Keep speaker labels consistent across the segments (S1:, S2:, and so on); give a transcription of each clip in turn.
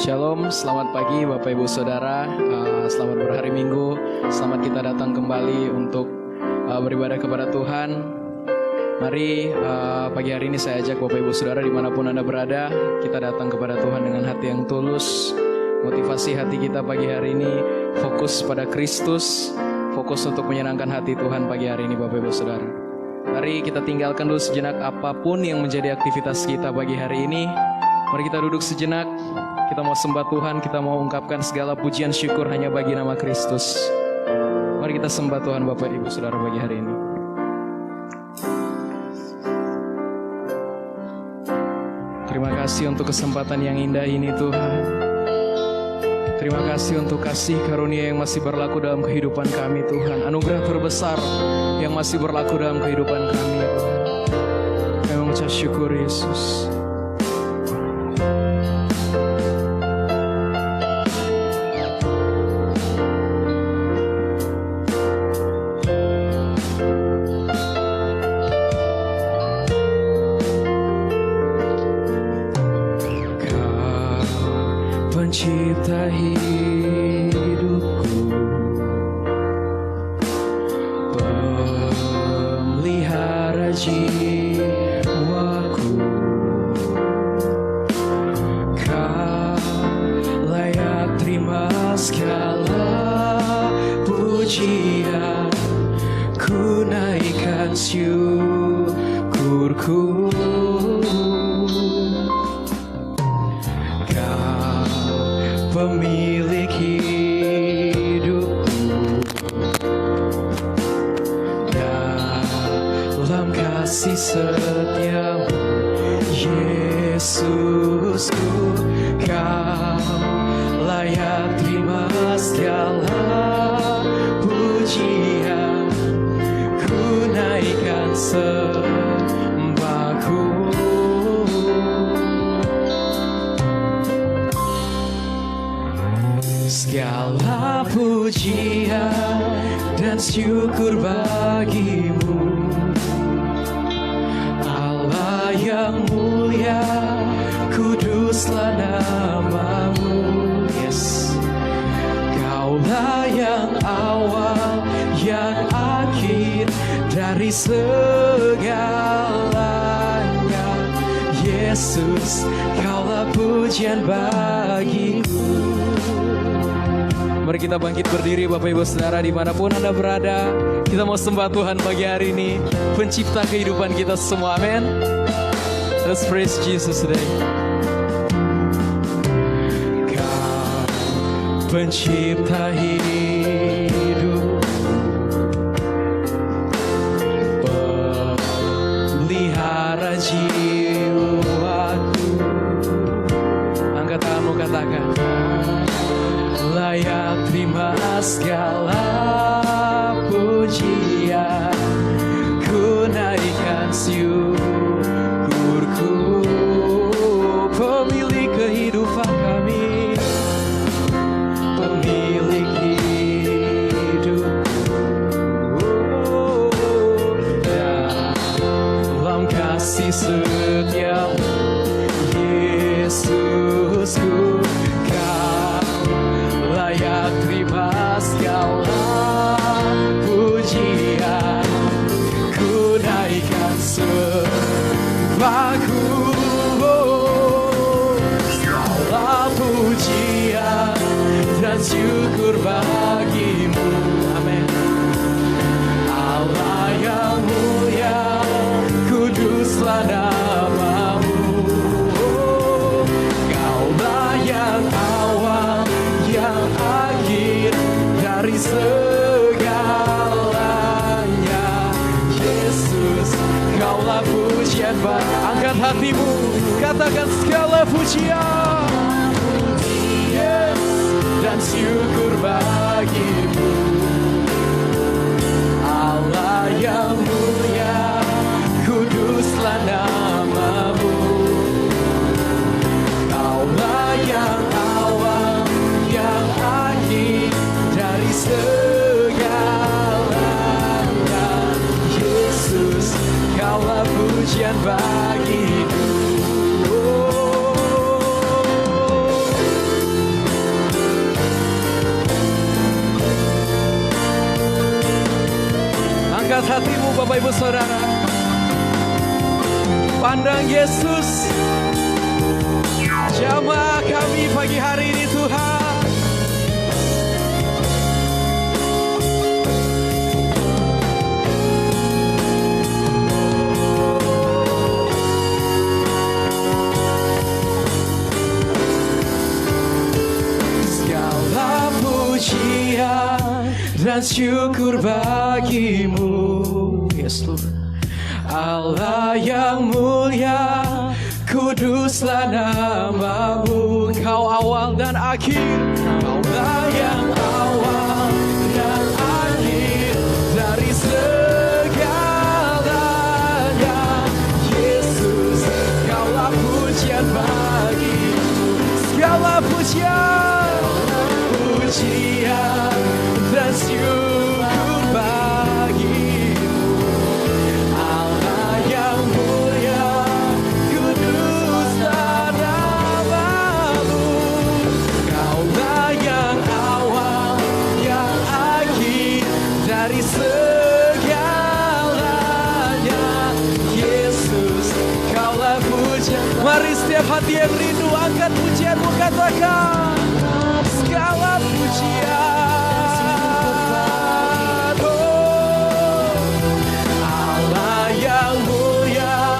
S1: Shalom, selamat pagi Bapak Ibu Saudara. Selamat berhari Minggu. Selamat kita datang kembali untuk beribadah kepada Tuhan. Mari pagi hari ini saya ajak Bapak Ibu Saudara dimanapun Anda berada, kita datang kepada Tuhan dengan hati yang tulus. Motivasi hati kita pagi hari ini fokus pada Kristus, fokus untuk menyenangkan hati Tuhan pagi hari ini Bapak Ibu Saudara. Mari kita tinggalkan dulu sejenak apapun yang menjadi aktivitas kita pagi hari ini. Mari kita duduk sejenak. Kita mau sembah Tuhan, kita mau ungkapkan segala pujian syukur hanya bagi nama Kristus. Mari kita sembah Tuhan Bapak Ibu Saudara pagi hari ini. Terima kasih untuk kesempatan yang indah ini Tuhan. Terima kasih untuk kasih karunia yang masih berlaku dalam kehidupan kami Tuhan. Anugerah terbesar yang masih berlaku dalam kehidupan kami Tuhan. Kami mengucap syukur Yesus. Pencipta hidupku, pemelihara jiwaku, Kau layak terima segala pujian, ku naikkan syukurku. Pemilik hidupku, dalam kasih setiamu Yesusku, Kau layak terima segala pujian, ku naikkan sembahku. Segala pujian dan syukur bagimu, Allah yang mulia, kuduslah namamu. Yes, Kaulah yang awal, yang akhir dari segalanya. Yesus, Kaulah pujian bagiku. Mari kita bangkit berdiri Bapak Ibu Saudara dimanapun Anda berada. Kita mau sembah Tuhan pagi hari ini, pencipta kehidupan kita semua, amin. Let's praise Jesus today. Kau pencipta hidup, pemelihara jiwaku. Angkat tanganmu, katakan, layak terima segala pujian, ku naikkan syukurku. Pemilik kehidupan kami, pemilik hidupku, dalam kasih setiamu Yesusku, layak terima segala pujian, ku naikkan sembahku. Segala pujian dan syukur bagimu, amin. Allah yang mulia, kuduslah namamu. Kaulah yang awal, yang akhir dari segalanya. Yesus, Kaulah pujian bagimu. Angkat hatimu, katakan segala pujian, yes, dan syukur bagimu. Allah yang mulia, kuduslah namamu. Kaulah yang awal, yang akhir dari segalanya. Yesus, Kaulah pujian bagiku. lihat hatimu Bapak Ibu Saudara. Pandang Yesus, jamah kami pagi hari ini Tuhan. Segala pujian dan syukur bagimu, yes Lord. Allah yang mulia, kuduslah namamu. Kau awal dan akhir, Kaulah yang awal dan akhir dari segalanya. Yesus, Kaulah pujian bagimu. Segala pujian, pujian dan syukur bagimu. Mari setiap hati yang rindu angkat pujianmu, katakan segala pujian. Oh, Allah yang mulia,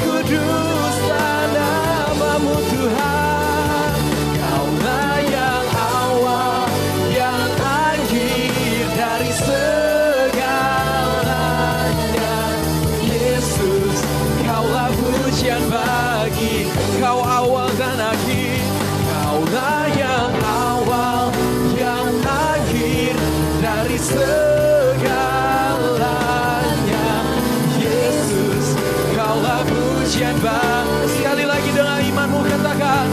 S1: kuduslah namamu Tuhan. Kaulah yang awal, yang akhir dari segalanya. Yesus, Kaulah pujian bagi. Kau awal dan akhir, Kaulah yang awal, yang akhir dari segalanya. Yesus, Kaulah pujian bagi. Sekali lagi dengan imanmu katakan,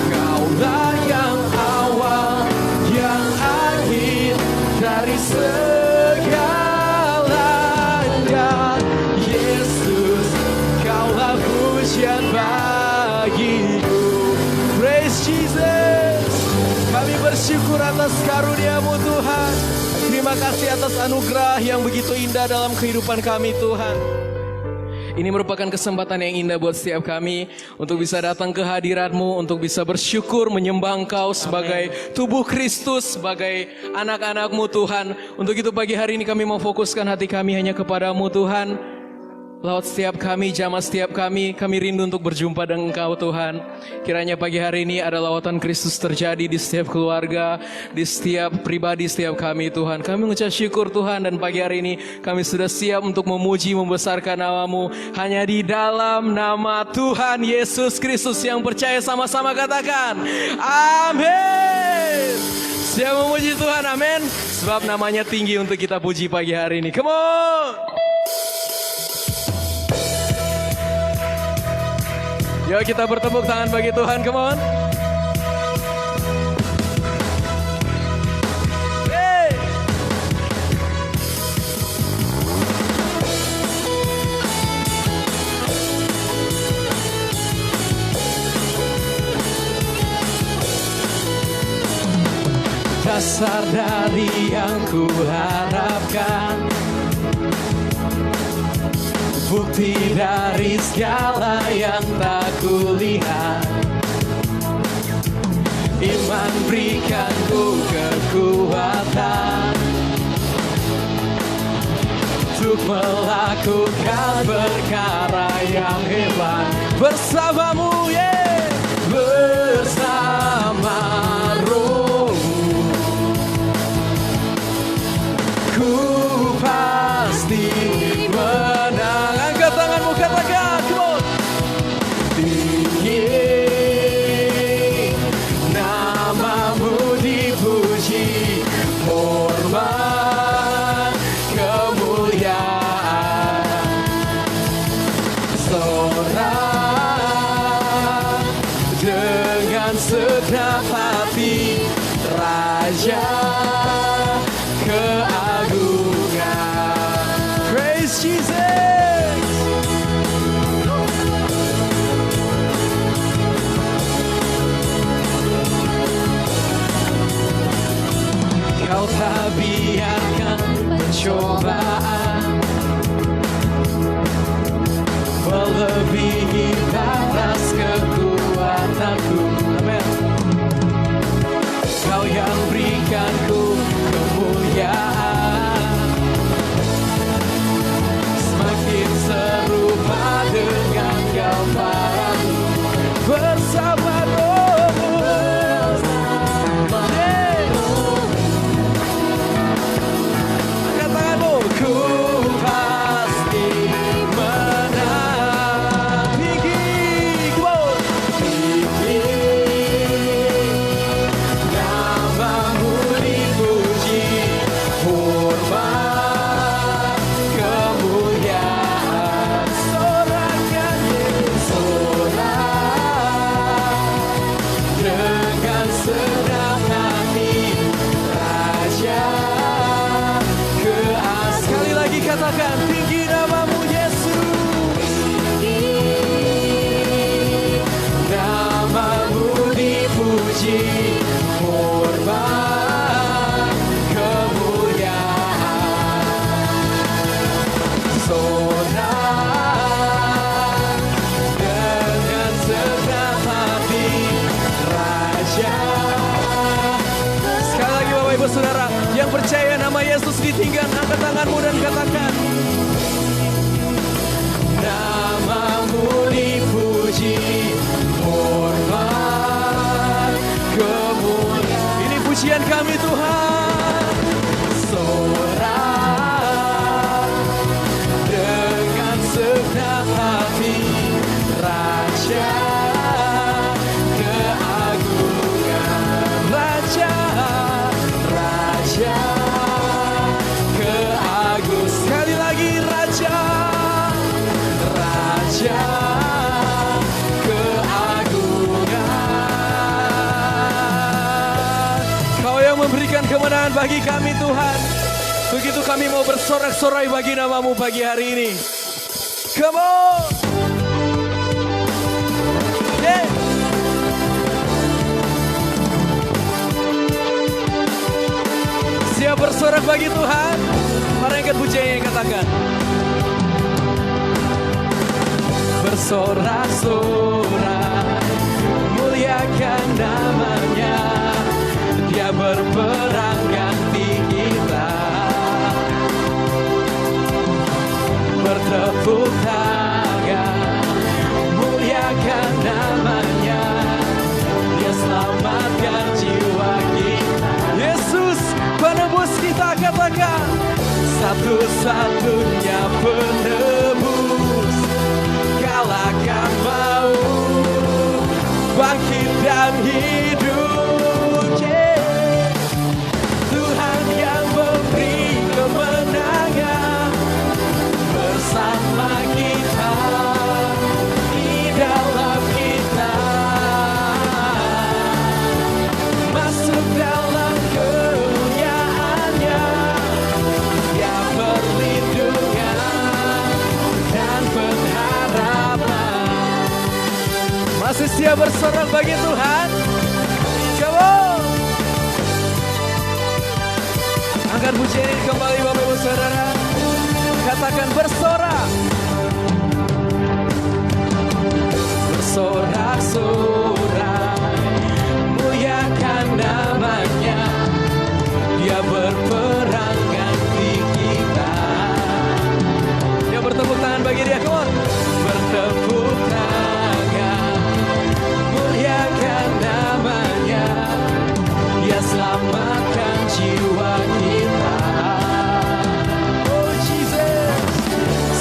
S1: Kaulah yang awal, yang akhir dari segalanya. Yesus, Kaulah pujian bagiku. Praise Jesus. Kami bersyukur atas karunia-Mu Tuhan. Terima kasih atas anugerah yang begitu indah dalam kehidupan kami Tuhan. Ini merupakan kesempatan yang indah buat setiap kami untuk bisa datang ke hadirat-Mu, untuk bisa bersyukur menyembah Engkau sebagai tubuh Kristus, sebagai anak-anak-Mu Tuhan. Untuk itu pagi hari ini kami mau fokuskan hati kami hanya kepada-Mu Tuhan. Laut setiap kami, jamah setiap kami rindu untuk berjumpa dengan Engkau Tuhan. Kiranya pagi hari ini ada lawatan Kristus terjadi di setiap keluarga, di setiap pribadi, setiap kami Tuhan. Kami mengucap syukur Tuhan, dan pagi hari ini kami sudah siap untuk memuji, membesarkan nama-Mu. Hanya di dalam nama Tuhan Yesus Kristus yang percaya, sama-sama katakan amin. Siap memuji Tuhan, amin. Sebab namanya tinggi untuk kita puji pagi hari ini. Come on. Yuk kita bertepuk tangan bagi Tuhan, come on. Hey. Dasar dari yang ku harapkan, bukti dari segala yang tak kulihat. Iman berikan ku kekuatan untuk melakukan perkara yang hebat. Bersamamu, yeah. Bersama Roh-Mu ku pasti menang. Angkat tanganmu, katakan, come on. Tinggi namamu dipuji, hormat kemuliaan. Sorak dengan segenap hati, Raja keagungan. Praise Jesus. Kau tak biarkan pencobaan melebihi batas kekuatanku. Amin. Kau yang berikanku kemuliaan, semakin serupa dengan gambaranmu bersama rohmu. Angkat tanganmu. Ku pasti menang. Tinggi, tinggi, namamu dipuji, hormat, kemuliaan, sorakan Yesus, sorak dengan senang hati, Raja keas. Sekali lagi katakan, tinggi namamu Yesus, namamu dipuji, hormat, kemuliaan, sorak dengan senang hati, Raja. Sekali lagi Bapak Ibu Saudara yang percaya nama Yesus ditinggal, angkat tanganmu dan katakan, namamu dipuji, hormat, kemuliaan. Ini pujian kami Tuhan. Sorak dengan senang hati, Raja keagungan, Raja, Raja keagungan. Sekali lagi, Raja, Raja keagungan. Kau yang memberikan kemenangan bagi kami Tuhan. Begitu kami mau bersorak-sorai bagi namamu pagi hari ini. Come on. Yeah. Siap bersorak bagi Tuhan? Mari angkat pujiannya, katakan. Bersorak-sorai, muliakan namanya. Dia berperang ganti kita. Bertepuk tangan, muliakan namanya. Dia selamatkan jiwa kita. Yesus penebus kita, katakan. Satu-satunya penebus, kalahkan maut, bangkit dan hidup. Yeah. Tuhan yang memberi kemenangan bersama kita, di dalam kita, masuk dalam kemuliaannya. Dia perlindungan dan pengharapan. Masih siap bersorak bagi Tuhan? Come on. Angkat pujian ini kembali Bapak Ibu Saudara. Katakan bersorak. Bersorak-sorai, muliakan namanya. Dia berperang ganti kita. Dia bertepuk tangan bagi dia, come on. Bertepuk tangan, muliakan namanya. Dia selamatkan jiwa kita. Oh Jesus,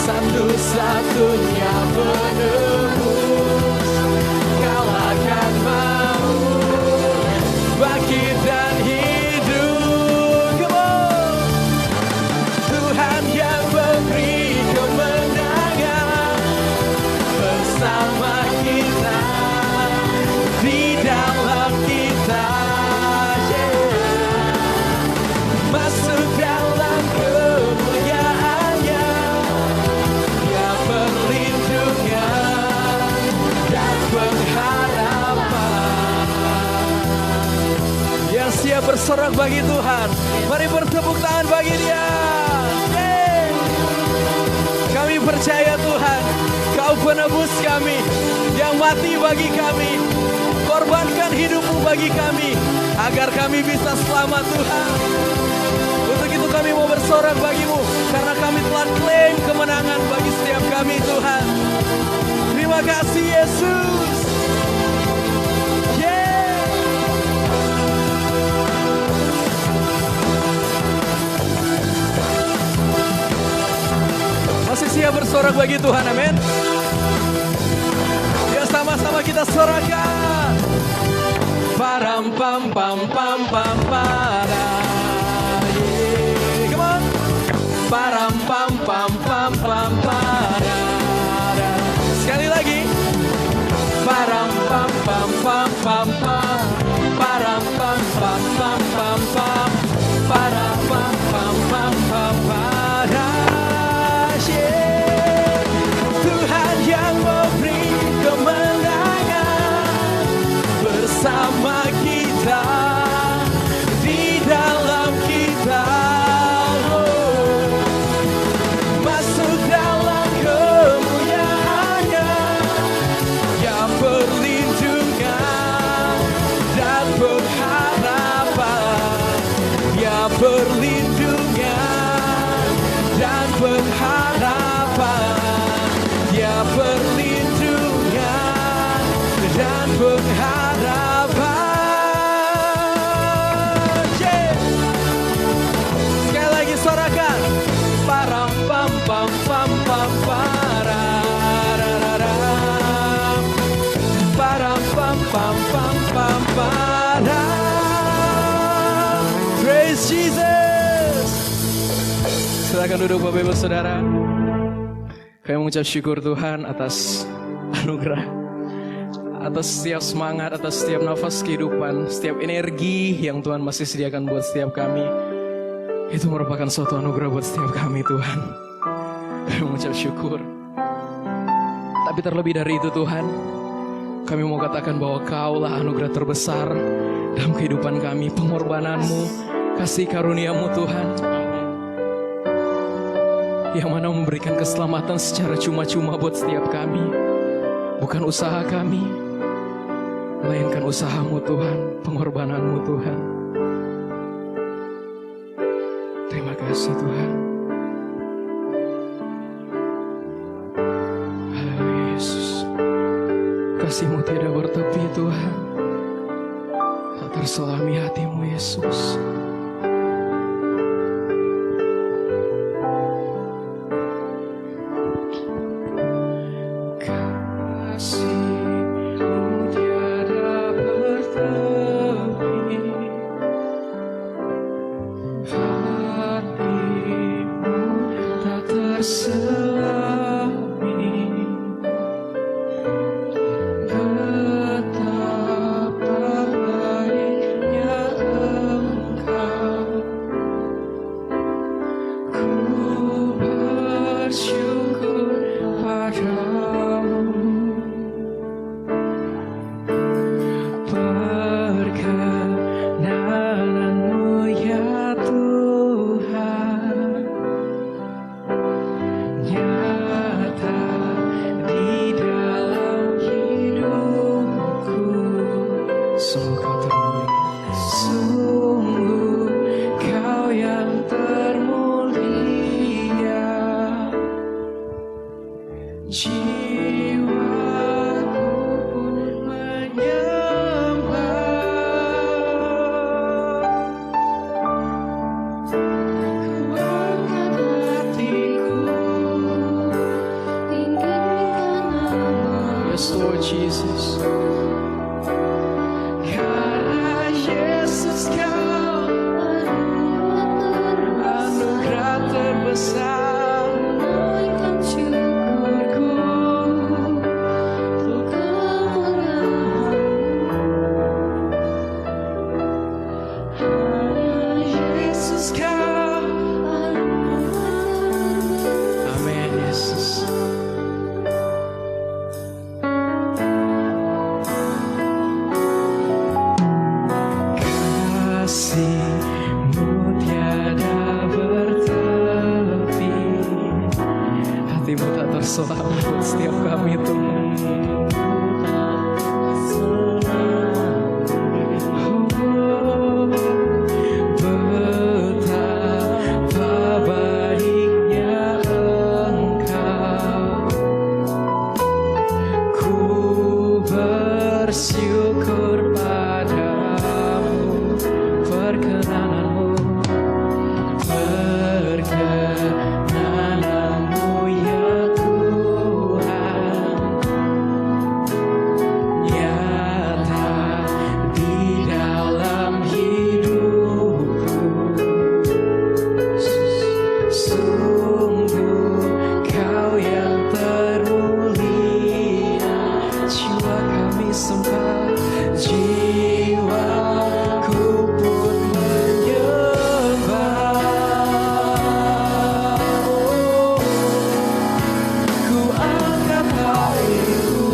S1: satu-satunya penebus, kalahkan maut, bangkit dan hidup. Come on. Tuhan yang memberi kemenangan bersama kita, di dalam kita. Yeah. Masuk dalam kemuliaannya. Dia perlindungan dan pengharapan. Yang siap bersorak bagi Tuhan, mari bertepuk tangan bagi dia. Yeah. Kami percaya Tuhan, Kau penebus kami, yang mati bagi kami, korbankan hidupmu bagi kami, agar kami bisa selamat Tuhan. Untuk itu kami mau bersorak bagimu, karena kami telah klaim kemenangan bagi setiap kami Tuhan. Terima kasih Yesus. Masih siap bersorak bagi Tuhan, amin. Ya, sama-sama kita sorakan. Param pam pam pam pam para. Come on. Param pam pam pam pam para. Sekali lagi. Param pam pam pam pam pam. Param pam pam pam pam pam. Param pam pam pam pam para. Tuhan yang memberi kemenangan bersama kita, di dalam kita, masuk dalam kemuliaan-Nya yang perlindungan dan pengharapan, yang perlindungan dan pengharapan, ya perlindungan dan pengharapan. Sekali lagi sorakan. Param pam pam pam pam pararam. Param pam pam pam pam param. Praise Jesus. Silakan duduk Bapak Ibu Saudara. Kami mengucap syukur Tuhan atas anugerah, atas setiap semangat, atas setiap nafas kehidupan, setiap energi yang Tuhan masih sediakan buat setiap kami. Itu merupakan suatu anugerah buat setiap kami Tuhan. Kami mengucap syukur. Tapi terlebih dari itu Tuhan, kami mau katakan bahwa Kaulah anugerah terbesar dalam kehidupan kami, pengorbanan-Mu, kasih karunia-Mu Tuhan, yang mana memberikan keselamatan secara cuma-cuma buat setiap kami. Bukan usaha kami, melainkan usaha-Mu Tuhan, pengorbanan-Mu Tuhan. Terima kasih Tuhan. Haleluya Yesus. Kasih-Mu tidak bertepi Tuhan, tak terselami hati-Mu Yesus. Kasih-Mu tiada bertepi, kami Tuhan. Betapa baiknya Engkau, ku bersyukur padamu, perkenananmu ya Tuhan, nyata di dalam hidupku. Sungguh Kau yang termulia, jiwa kami sembah, jiwaku pun menyembah. Ku angkat hatiku,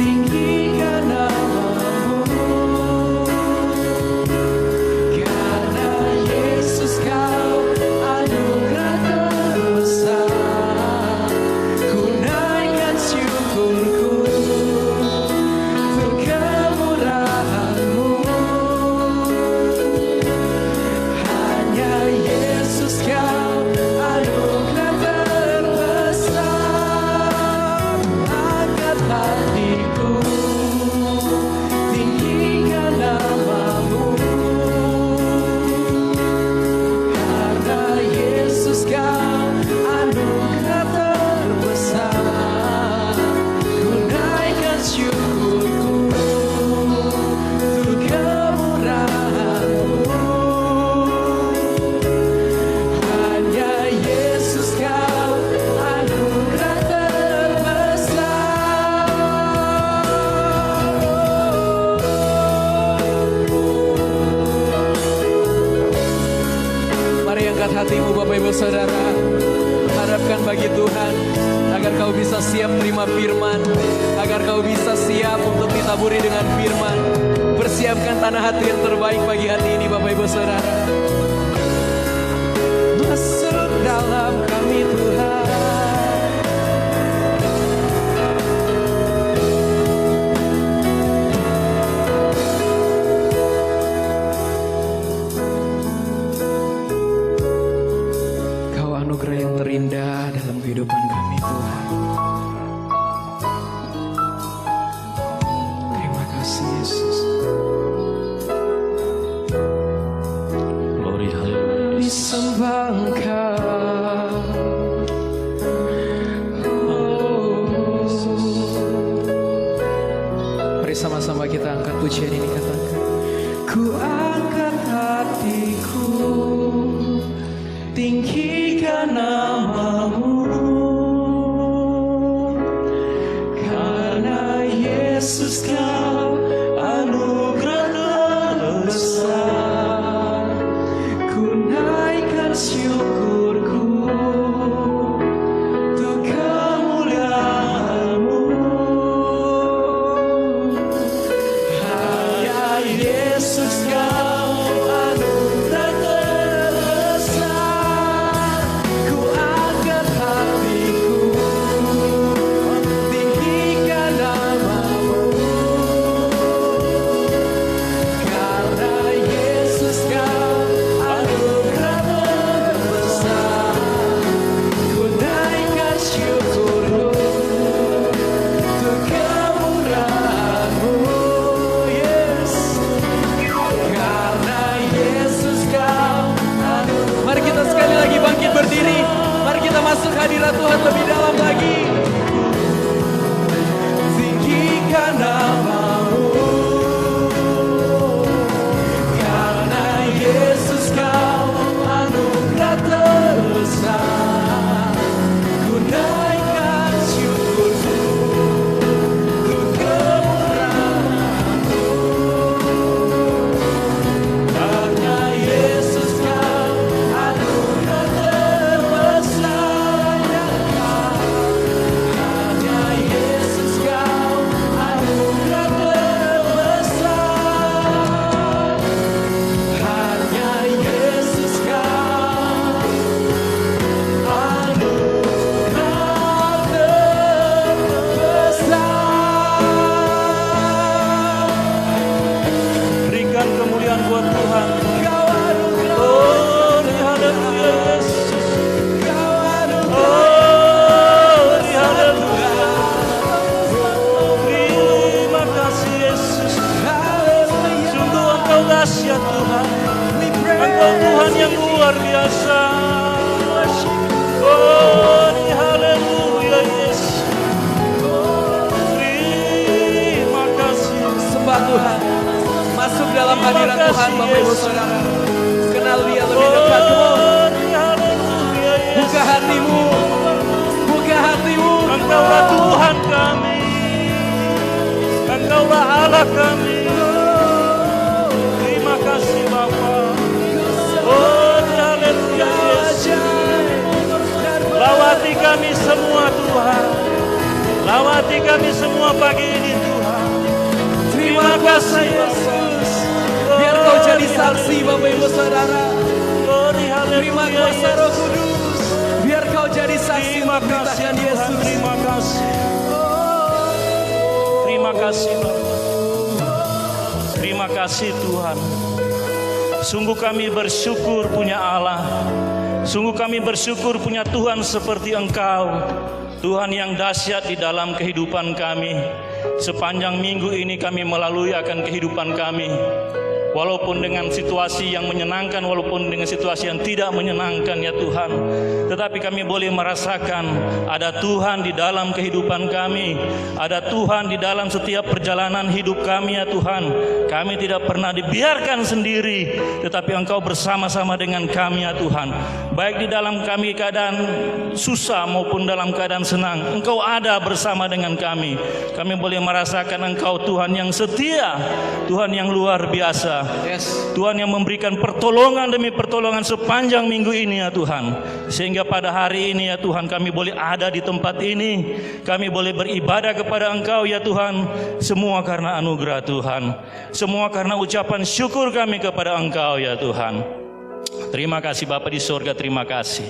S1: tinggikan namamu, karena Yesus Kau anugerah terbesar. Ku naikkan syukurku untuk kemurahan-Mu. Hanya Yesus Kau anugerah terbesar. Angkat hatiku, tinggikan namamu, karena Yesus Kau anugerah terbesar. Ku naikkan syukurku untuk kemurahan-Mu. Hanya Yesus Kau anugerah terbesar. Mari angkat hatimu Bapak Ibu Saudara, harapkan bagi Tuhan agar kau bisa siap terima firman, agar kau bisa siap untuk ditaburi dengan firman. Persiapkan tanah hati yang terbaik pagi hari ini Bapak Ibu Saudara. Masuk dalam kami Tuhan. Kau anugerah yang terindah dalam kehidupan kami Tuhan. Terima kasih Yesus.
S2: Glory, haleluya.
S1: Disembah Engkau. Mari sama-sama kita angkat pujian ini, katakan. Ku angkat hatiku, tinggikan namamu, karena Yesus Kau anugerah terbesar. Ku naikkan syukurku untuk kemuliaan-Mu. Hanya Yesus Kau anugerah terbesar. Ku angkat hatiku, tinggikan namamu,
S2: Tuhan. Oh, haleluya Yesus. Oh, haleluya. Terima kasih Yesus. Sungguh Engkau dahsyat Tuhan. Engkau Tuhan yang luar biasa. Oh, haleluya Yesus. Terima kasih.
S1: Sembah Tuhan. Masuk dalam hadirat Tuhan, Bapak Ibu Saudara. Kenal Dia lebih dekat. Buka hatimu. Buka hatimu.
S2: Engkaulah Tuhan kami. Engkaulah Allah kami. Terima kasih Bapa. Oh, haleluya Yesus. Lawati kami semua Tuhan. Lawati kami semua pagi ini Tuhan.
S1: Terima kasih Yesus. Biar Kau jadi saksi Bapak Ibu Saudara. Terima kuasa Roh Kudus. Biar Kau jadi saksi memberitakan Yesus.
S2: Terima kasih. Terima kasih Bapa. Terima kasih Tuhan. Sungguh kami bersyukur punya Allah. Sungguh kami bersyukur punya Tuhan seperti Engkau. Tuhan yang dahsyat di dalam kehidupan kami. Sepanjang minggu ini kami melalui akan kehidupan kami. Walaupun dengan situasi yang menyenangkan, walaupun dengan situasi yang tidak menyenangkan ya Tuhan, tetapi kami boleh merasakan ada Tuhan di dalam kehidupan kami. Ada Tuhan di dalam setiap perjalanan hidup kami ya Tuhan. Kami tidak pernah dibiarkan sendiri, tetapi Engkau bersama-sama dengan kami ya Tuhan. Baik di dalam kami keadaan susah maupun dalam keadaan senang, Engkau ada bersama dengan kami. Kami boleh merasakan Engkau Tuhan yang setia, Tuhan yang luar biasa.
S1: Yes.
S2: Tuhan yang memberikan pertolongan demi pertolongan sepanjang minggu ini ya Tuhan. Sehingga pada hari ini ya Tuhan kami boleh ada di tempat ini. Kami boleh beribadah kepada Engkau ya Tuhan. Semua karena anugerah Tuhan. Semua karena ucapan syukur kami kepada Engkau ya Tuhan. Terima kasih Bapa di sorga, terima kasih.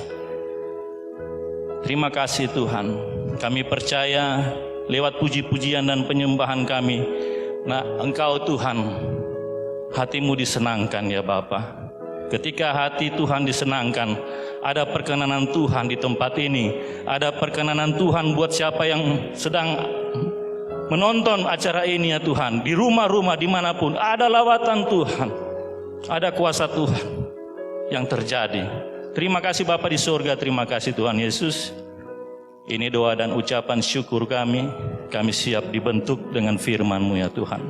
S2: Terima kasih Tuhan. Kami percaya lewat puji-pujian dan penyembahan kami, nah Engkau Tuhan, hatimu disenangkan ya Bapa. Ketika hati Tuhan disenangkan, ada perkenanan Tuhan di tempat ini. Ada perkenanan Tuhan buat siapa yang sedang menonton acara ini ya Tuhan. Di rumah-rumah dimanapun ada lawatan Tuhan. Ada kuasa Tuhan yang terjadi. Terima kasih Bapa di surga, terima kasih Tuhan Yesus. Ini doa dan ucapan syukur kami. Kami siap dibentuk dengan firman-Mu ya Tuhan.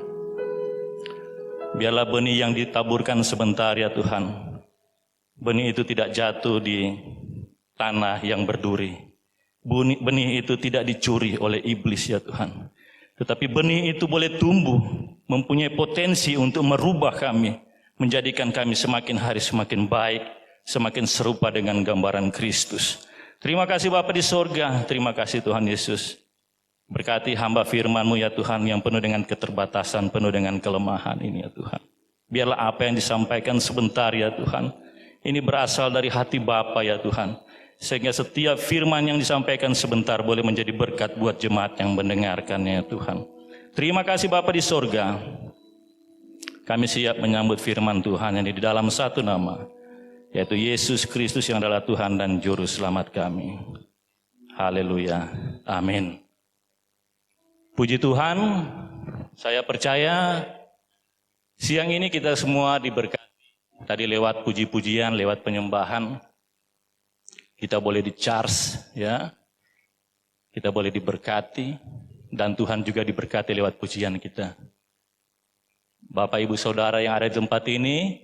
S2: Biarlah benih yang ditaburkan sebentar ya Tuhan. Benih itu tidak jatuh di tanah yang berduri. Benih itu tidak dicuri oleh iblis ya Tuhan. Tetapi benih itu boleh tumbuh, mempunyai potensi untuk merubah kami, menjadikan kami semakin hari semakin baik, semakin serupa dengan gambaran Kristus. Terima kasih Bapa di sorga, terima kasih Tuhan Yesus. Berkati hamba firman-Mu ya Tuhan yang penuh dengan keterbatasan, penuh dengan kelemahan ini ya Tuhan. Biarlah apa yang disampaikan sebentar ya Tuhan, ini berasal dari hati Bapa ya Tuhan. Sehingga setiap firman yang disampaikan sebentar boleh menjadi berkat buat jemaat yang mendengarkannya ya Tuhan. Terima kasih Bapa di sorga. Kami siap menyambut firman Tuhan yang di dalam satu nama, yaitu Yesus Kristus yang adalah Tuhan dan Juru Selamat kami. Haleluya. Amin. Puji Tuhan, saya percaya siang ini kita semua diberkati. Tadi lewat puji-pujian, lewat penyembahan, kita boleh di-charge ya. Kita boleh diberkati dan Tuhan juga diberkati lewat pujian kita. Bapak Ibu Saudara yang ada di tempat ini,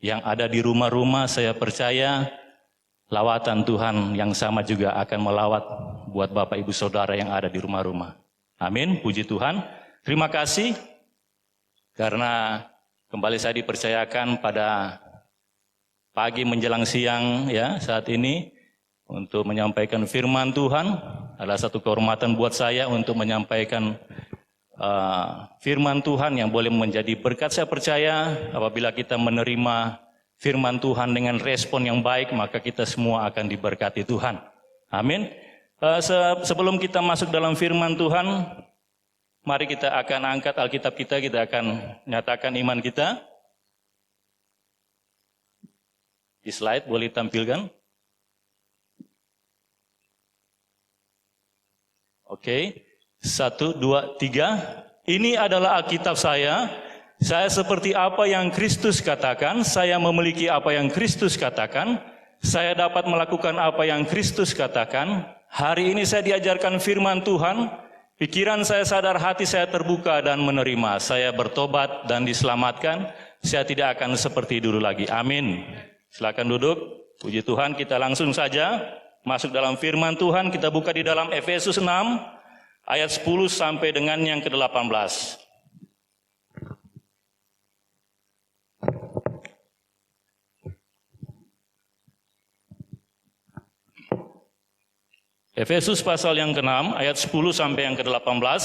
S2: yang ada di rumah-rumah, saya percaya lawatan Tuhan yang sama juga akan melawat buat Bapak Ibu Saudara yang ada di rumah-rumah. Amin, puji Tuhan. Terima kasih karena kembali saya dipercayakan pada pagi menjelang siang ya saat ini untuk menyampaikan firman Tuhan. Adalah satu kehormatan buat saya untuk menyampaikan firman Tuhan yang boleh menjadi berkat. Saya percaya apabila kita menerima firman Tuhan dengan respon yang baik, maka kita semua akan diberkati Tuhan. Amin. Sebelum kita masuk dalam firman Tuhan, mari kita akan angkat Alkitab kita akan nyatakan iman kita. Di slide boleh tampilkan. Oke, 1, 2, 3. Ini adalah Alkitab saya. Saya seperti apa yang Kristus katakan. Saya memiliki apa yang Kristus katakan. Saya dapat melakukan apa yang Kristus katakan. Hari ini saya diajarkan firman Tuhan. Pikiran saya sadar, hati saya terbuka dan menerima. Saya bertobat dan diselamatkan. Saya tidak akan seperti dulu lagi. Amin. Silakan duduk. Puji Tuhan, kita langsung saja masuk dalam firman Tuhan. Kita buka di dalam Efesus 6 ayat 10 sampai dengan yang ke-18. Efesus pasal yang ke-6 ayat 10 sampai yang ke-18.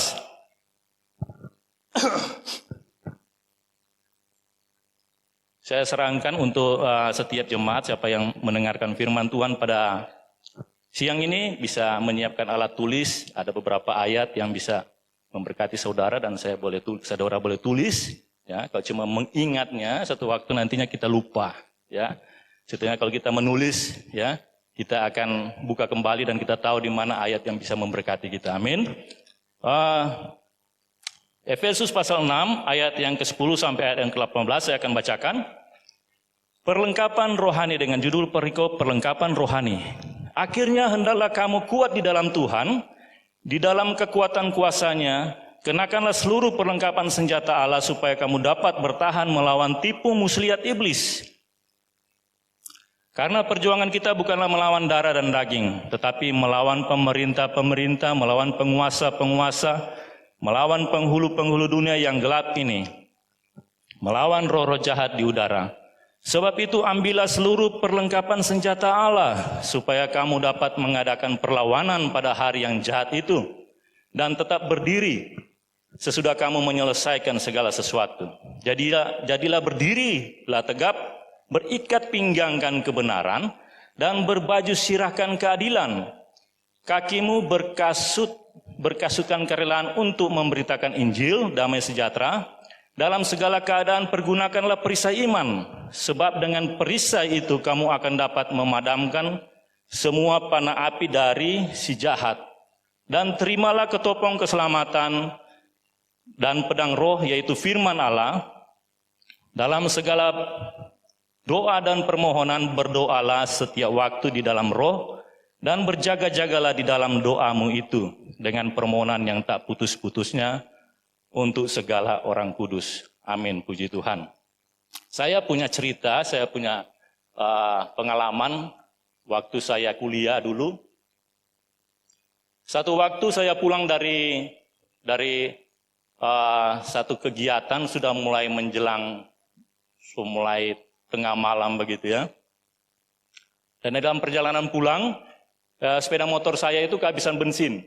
S2: Saya serahkan untuk setiap jemaat, siapa yang mendengarkan firman Tuhan pada siang ini bisa menyiapkan alat tulis. Ada beberapa ayat yang bisa memberkati saudara dan saudara boleh tulis. Ya, kalau cuma mengingatnya, satu waktu nantinya kita lupa. Ya, setidaknya kalau kita menulis, ya, kita akan buka kembali dan kita tahu di mana ayat yang bisa memberkati kita. Amin. Efesus pasal 6 ayat yang ke-10 sampai ayat yang ke-18 saya akan bacakan. Perlengkapan rohani, dengan judul perikop perlengkapan rohani. Akhirnya hendaklah kamu kuat di dalam Tuhan, di dalam kekuatan kuasa-Nya. Kenakanlah seluruh perlengkapan senjata Allah supaya kamu dapat bertahan melawan tipu muslihat iblis. Karena perjuangan kita bukanlah melawan darah dan daging, tetapi melawan pemerintah-pemerintah, melawan penguasa-penguasa, melawan penghulu-penghulu dunia yang gelap ini, melawan roh-roh jahat di udara. Sebab itu ambillah seluruh perlengkapan senjata Allah, supaya kamu dapat mengadakan perlawanan pada hari yang jahat itu, dan tetap berdiri sesudah kamu menyelesaikan segala sesuatu. Jadilah berdirilah tegap, berikat pinggangkan kebenaran, dan berbaju sirahkan keadilan. Kakimu berkasutkan kerelaan untuk memberitakan Injil, damai sejahtera. Dalam segala keadaan pergunakanlah perisai iman, sebab dengan perisai itu kamu akan dapat memadamkan semua panah api dari si jahat. Dan terimalah ketopong keselamatan dan pedang roh, yaitu firman Allah. Dalam segala doa dan permohonan berdoalah setiap waktu di dalam roh, dan berjaga-jagalah di dalam doamu itu dengan permohonan yang tak putus-putusnya untuk segala orang kudus. Amin, puji Tuhan. Saya punya cerita, saya punya pengalaman waktu saya kuliah dulu. Satu waktu saya pulang dari satu kegiatan, sudah mulai menjelang, mulai tengah malam begitu ya. Dan dalam perjalanan pulang, sepeda motor saya itu kehabisan bensin.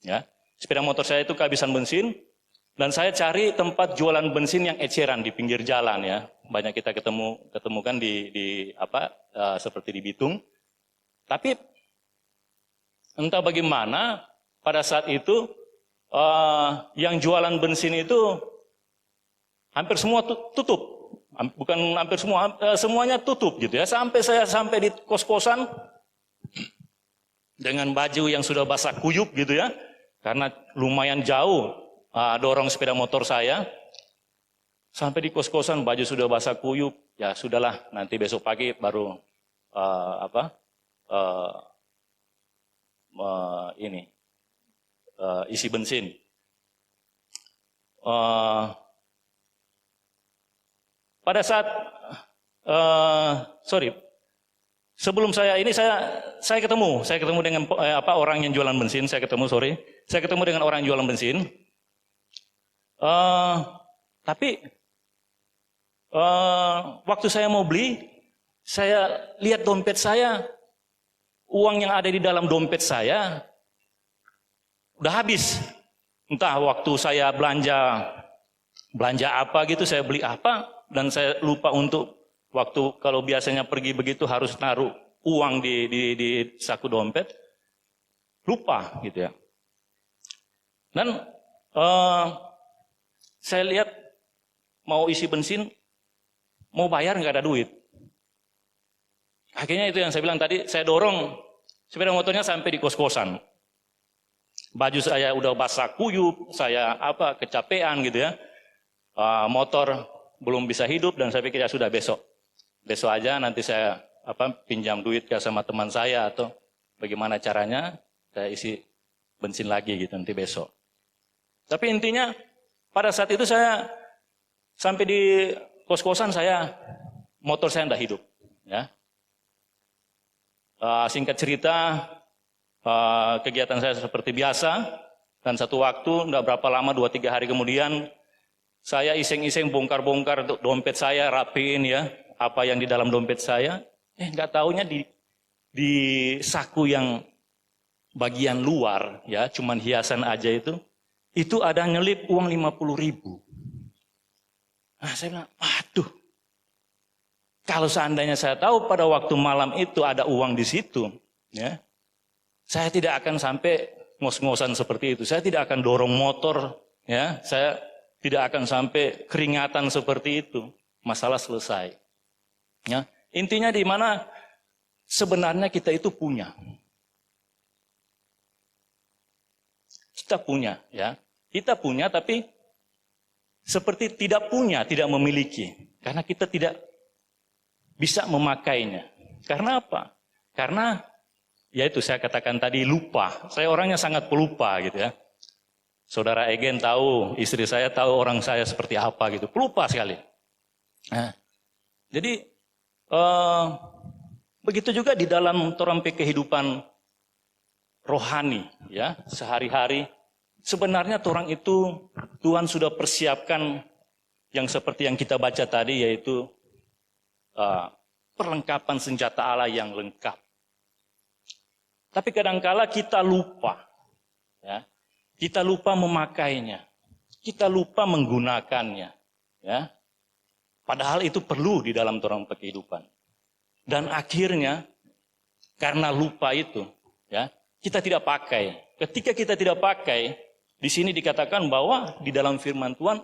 S2: Ya, sepeda motor saya itu kehabisan bensin. Dan saya cari tempat jualan bensin yang eceran di pinggir jalan ya. Banyak kita ketemukan seperti di Bitung. Tapi entah bagaimana pada saat itu yang jualan bensin itu hampir semua tutup. Bukan hampir semua, semuanya tutup gitu ya. Saya sampai di kos-kosan dengan baju yang sudah basah kuyup gitu ya. Karena lumayan jauh dorong sepeda motor saya. Sampai di kos-kosan baju sudah basah kuyup. Ya sudahlah, nanti besok pagi baru isi bensin. Pada saat sebelum saya ketemu dengan orang yang jualan bensin. Saya ketemu dengan orang yang jualan bensin. Tapi waktu saya mau beli, saya lihat dompet saya, uang yang ada di dalam dompet saya udah habis. Entah waktu saya belanja apa gitu, saya beli apa, dan saya lupa untuk waktu kalau biasanya pergi begitu harus naruh uang di saku dompet, lupa gitu ya. Dan saya lihat mau isi bensin, mau bayar nggak ada duit. Akhirnya itu yang saya bilang tadi, saya dorong sepeda motornya sampai di kos-kosan. Baju saya udah basah kuyup, saya kecapean gitu ya. Motor belum bisa hidup dan saya pikir ya sudah besok aja nanti saya pinjam duit ke sama teman saya atau bagaimana caranya saya isi bensin lagi gitu nanti besok. Tapi intinya pada saat itu saya sampai di kos-kosan motor saya tidak hidup. Ya. Singkat cerita, kegiatan saya seperti biasa dan satu waktu tidak berapa lama 2-3 hari kemudian saya iseng-iseng bongkar-bongkar dompet saya, rapiin ya apa yang di dalam dompet saya. Nggak taunya di saku yang bagian luar ya, cuman hiasan aja itu ada nyelip uang 50.000. Nah, saya bilang, aduh, kalau seandainya saya tahu pada waktu malam itu ada uang di situ, ya, saya tidak akan sampai ngos-ngosan seperti itu. Saya tidak akan dorong motor, ya, saya tidak akan sampai keringatan seperti itu. Masalah selesai. Ya, intinya di mana sebenarnya kita itu punya. Kita punya, ya. Kita punya tapi seperti tidak punya, tidak memiliki. Karena kita tidak bisa memakainya. Karena apa? Karena yaitu saya katakan tadi lupa. Saya orangnya sangat pelupa gitu ya. Saudara Egen tahu, istri saya tahu orang saya seperti apa gitu. Pelupa sekali. Nah, jadi begitu juga di dalam torampe kehidupan rohani ya, sehari-hari. Sebenarnya orang itu Tuhan sudah persiapkan yang seperti yang kita baca tadi, yaitu perlengkapan senjata Allah yang lengkap. Tapi kadangkala kita lupa, ya, kita lupa memakainya, kita lupa menggunakannya, ya. Padahal itu perlu di dalam torampe kehidupan. Dan akhirnya karena lupa itu, ya, kita tidak pakai. Ketika kita tidak pakai, di sini dikatakan bahwa di dalam firman Tuhan,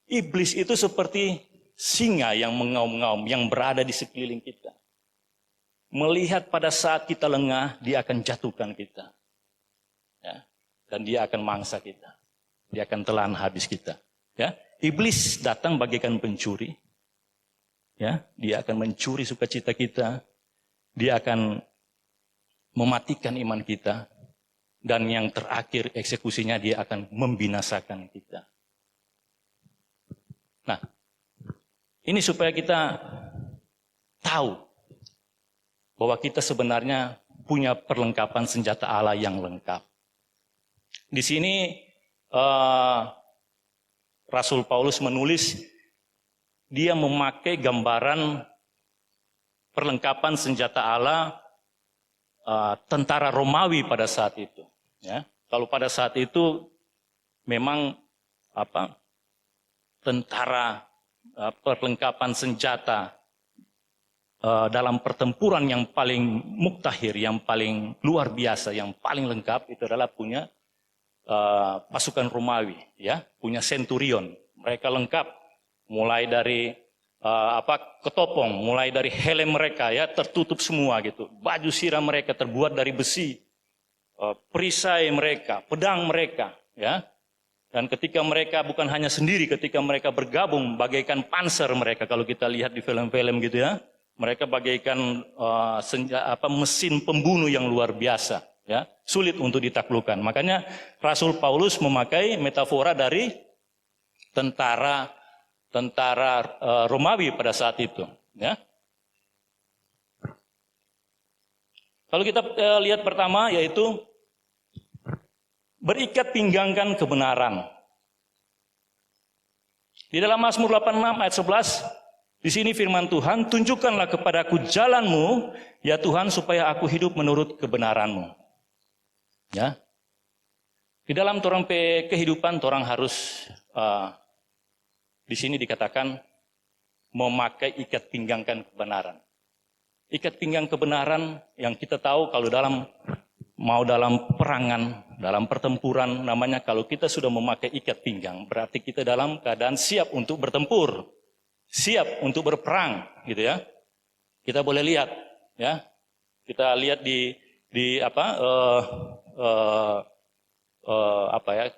S2: iblis itu seperti singa yang mengaum-ngaum, yang berada di sekeliling kita. Melihat pada saat kita lengah, dia akan jatuhkan kita. Ya, dan dia akan mangsa kita. Dia akan telan habis kita. Ya, iblis datang bagaikan pencuri. Ya, dia akan mencuri sukacita kita. Dia akan mematikan iman kita. Dan yang terakhir eksekusinya dia akan membinasakan kita. Nah, ini supaya kita tahu bahwa kita sebenarnya punya perlengkapan senjata Allah yang lengkap. Di sini Rasul Paulus menulis, dia memakai gambaran perlengkapan senjata Allah tentara Romawi pada saat itu. Ya, kalau pada saat itu memang tentara perlengkapan senjata dalam pertempuran yang paling muktahir, yang paling luar biasa, yang paling lengkap itu adalah punya pasukan Romawi, ya, punya centurion. Mereka lengkap mulai dari ketopong, mulai dari helm mereka ya tertutup semua gitu. Baju sirah mereka terbuat dari besi, perisai mereka, pedang mereka, ya. Dan ketika mereka bukan hanya sendiri, ketika mereka bergabung bagaikan panser mereka, kalau kita lihat di film-film gitu ya, mereka bagaikan mesin pembunuh yang luar biasa, ya, sulit untuk ditaklukkan. Makanya Rasul Paulus memakai metafora dari tentara Romawi pada saat itu, ya. Kalau kita lihat pertama yaitu berikat pinggangkan kebenaran. Di dalam Mazmur 86 ayat 11, di sini firman Tuhan, tunjukkanlah kepadaku jalanmu, ya Tuhan, supaya aku hidup menurut kebenaranmu. Ya. Di dalam torampe kehidupan, orang harus di sini dikatakan memakai ikat pinggangkan kebenaran. Ikat pinggang kebenaran yang kita tahu kalau dalam perangan, dalam pertempuran, namanya kalau kita sudah memakai ikat pinggang, berarti kita dalam keadaan siap untuk bertempur, siap untuk berperang, gitu ya. Kita boleh lihat ya. Kita lihat di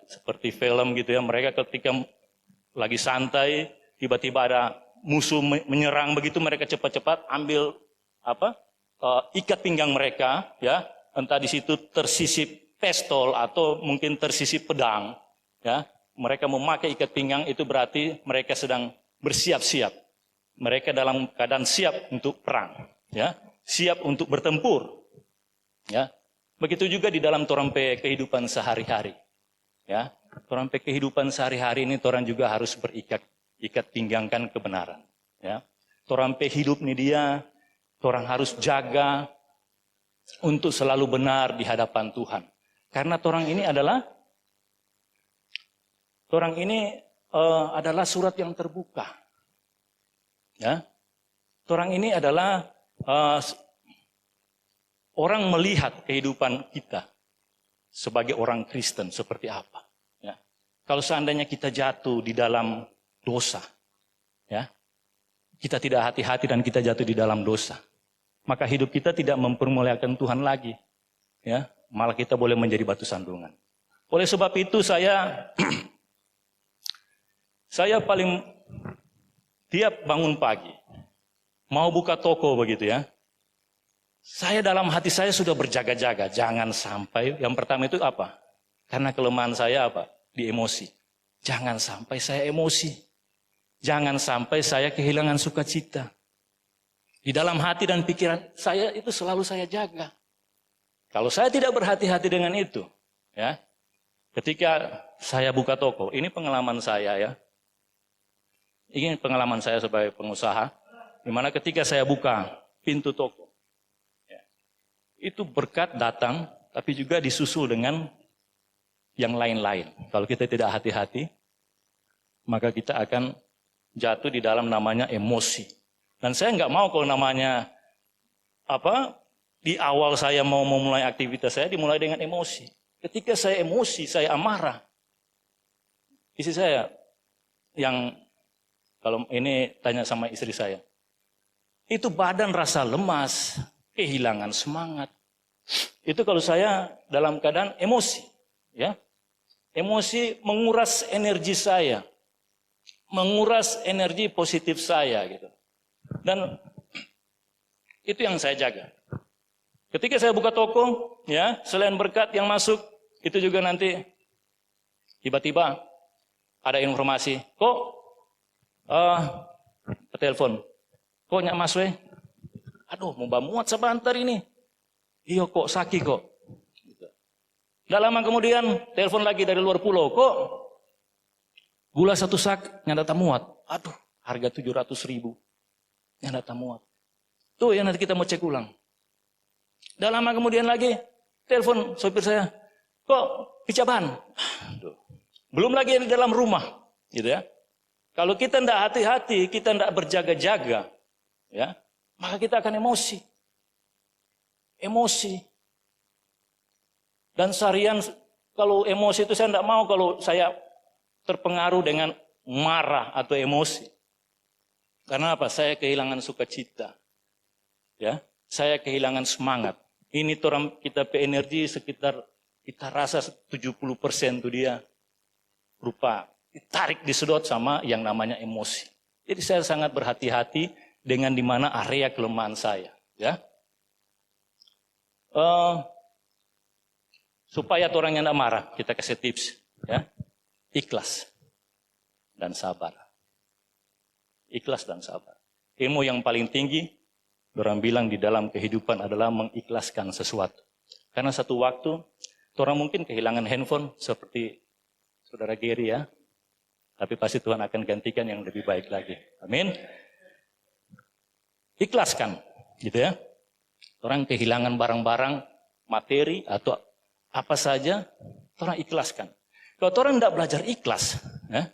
S2: seperti film gitu ya, mereka ketika lagi santai tiba-tiba ada musuh menyerang begitu, mereka cepat-cepat ambil ikat pinggang mereka, ya, entah di situ tersisip pistol atau mungkin tersisip pedang, ya. Mereka memakai ikat pinggang, itu berarti mereka sedang bersiap-siap. Mereka dalam keadaan siap untuk perang, ya, siap untuk bertempur, ya. Begitu juga di dalam torampe kehidupan sehari-hari, ya. Torampe kehidupan sehari-hari ini orang juga harus ikat pinggangkan kebenaran, ya. Torampe hidup ini dia, orang harus jaga untuk selalu benar di hadapan Tuhan. Karena orang ini adalah surat yang terbuka, ya. Orang ini adalah orang melihat kehidupan kita sebagai orang Kristen seperti apa, ya. Kalau seandainya kita jatuh di dalam dosa, ya, kita tidak hati-hati dan kita jatuh di dalam dosa, maka hidup kita tidak mempermuliakan Tuhan lagi, ya. Malah kita boleh menjadi batu sandungan. Oleh sebab itu saya paling tiap bangun pagi mau buka toko begitu, ya. Saya dalam hati saya sudah berjaga-jaga, jangan sampai, yang pertama itu apa? Karena kelemahan saya apa? Di emosi. Jangan sampai saya emosi. Jangan sampai saya kehilangan sukacita. Di dalam hati dan pikiran saya itu selalu saya jaga. Kalau saya tidak berhati-hati dengan itu, ya, ketika saya buka toko, ini pengalaman saya, ya. Ini pengalaman saya sebagai pengusaha, di mana ketika saya buka pintu toko, itu berkat datang, tapi juga disusul dengan yang lain-lain. Kalau kita tidak hati-hati, maka kita akan jatuh di dalam namanya emosi. Dan saya nggak mau kalau namanya di awal saya mau memulai aktivitas saya dimulai dengan emosi. Ketika saya emosi, saya amarah. Istri saya yang, kalau ini tanya sama istri saya, itu badan rasa lemas, kehilangan semangat. Itu kalau saya dalam keadaan emosi, ya. Emosi menguras energi saya, menguras energi positif saya gitu. Dan itu yang saya jaga. Ketika saya buka toko, ya, selain berkat yang masuk, itu juga nanti tiba-tiba ada informasi, kok telepon, kok nyak Mas we? Aduh, mau muat sebentar ini. Iya kok, sakit kok. Tidak lama kemudian, telepon lagi dari luar pulau. Kok gula 1 sak, nyanda tak muat. Aduh, harga 700.000. Nyanda tak muat. Tuh yang nanti kita mau cek ulang. Tidak lama kemudian lagi, telepon sopir saya. Kok picaban? Aduh. Belum lagi di dalam rumah. Gitu ya. Kalau kita tidak hati-hati, kita tidak berjaga-jaga, ya, maka kita akan emosi. Emosi. Dan seharian kalau emosi itu saya tidak mau kalau saya terpengaruh dengan marah atau emosi. Karena apa? Saya kehilangan sukacita. Ya, saya kehilangan semangat. Ini orang kita energi sekitar kita rasa 70% itu dia berupa ditarik disedot sama yang namanya emosi. Jadi saya sangat berhati-hati dengan di mana area kelemahan saya, ya. Supaya orang yang tidak marah, kita kasih tips, ya. Ikhlas dan sabar. Ikhlas dan sabar. Ilmu yang paling tinggi, orang bilang di dalam kehidupan adalah mengikhlaskan sesuatu. Karena satu waktu, orang mungkin kehilangan handphone seperti saudara Gary, ya. Tapi pasti Tuhan akan gantikan yang lebih baik lagi. Amin. Ikhlaskan, gitu ya. Orang kehilangan barang-barang, materi atau apa saja, orang ikhlaskan. Kalau orang tidak belajar ikhlas, ya,